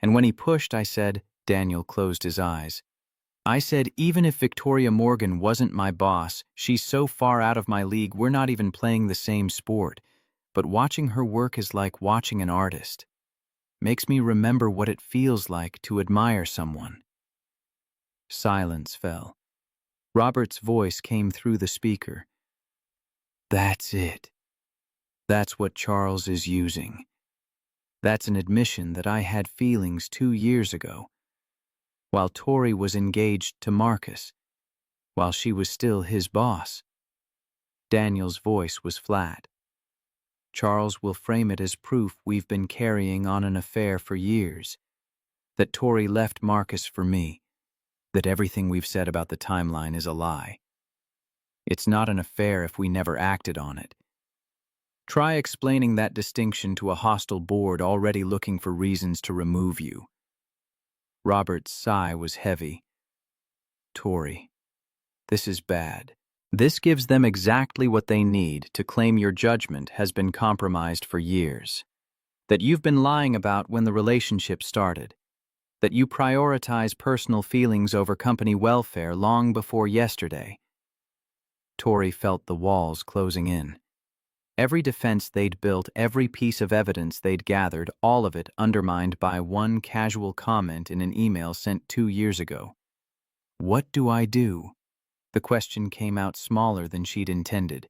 S1: And when he pushed, I said," Daniel closed his eyes, "I said, even if Victoria Morgan wasn't my boss, she's so far out of my league we're not even playing the same sport. But watching her work is like watching an artist. Makes me remember what it feels like to admire someone." Silence fell. Robert's voice came through the speaker. "That's it. That's what Charles is using. That's an admission that I had feelings 2 years ago, while Tori was engaged to Marcus, while she was still his boss." Daniel's voice was flat. "Charles will frame it as proof we've been carrying on an affair for years, that Tori left Marcus for me, that everything we've said about the timeline is a lie. It's not an affair if we never acted on it. Try explaining that distinction to a hostile board already looking for reasons to remove you." Robert's sigh was heavy. "Tori, this is bad. This gives them exactly what they need to claim your judgment has been compromised for years. That you've been lying about when the relationship started. That you prioritize personal feelings over company welfare long before yesterday." Tori felt the walls closing in. Every defense they'd built, every piece of evidence they'd gathered, all of it undermined by one casual comment in an email sent 2 years ago. "What do I do?" The question came out smaller than she'd intended.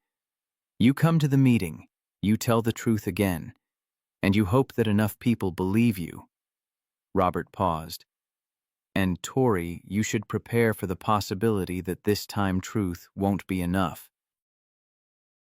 S1: "You come to the meeting, you tell the truth again, and you hope that enough people believe you." Robert paused. "And Tori, you should prepare for the possibility that this time truth won't be enough.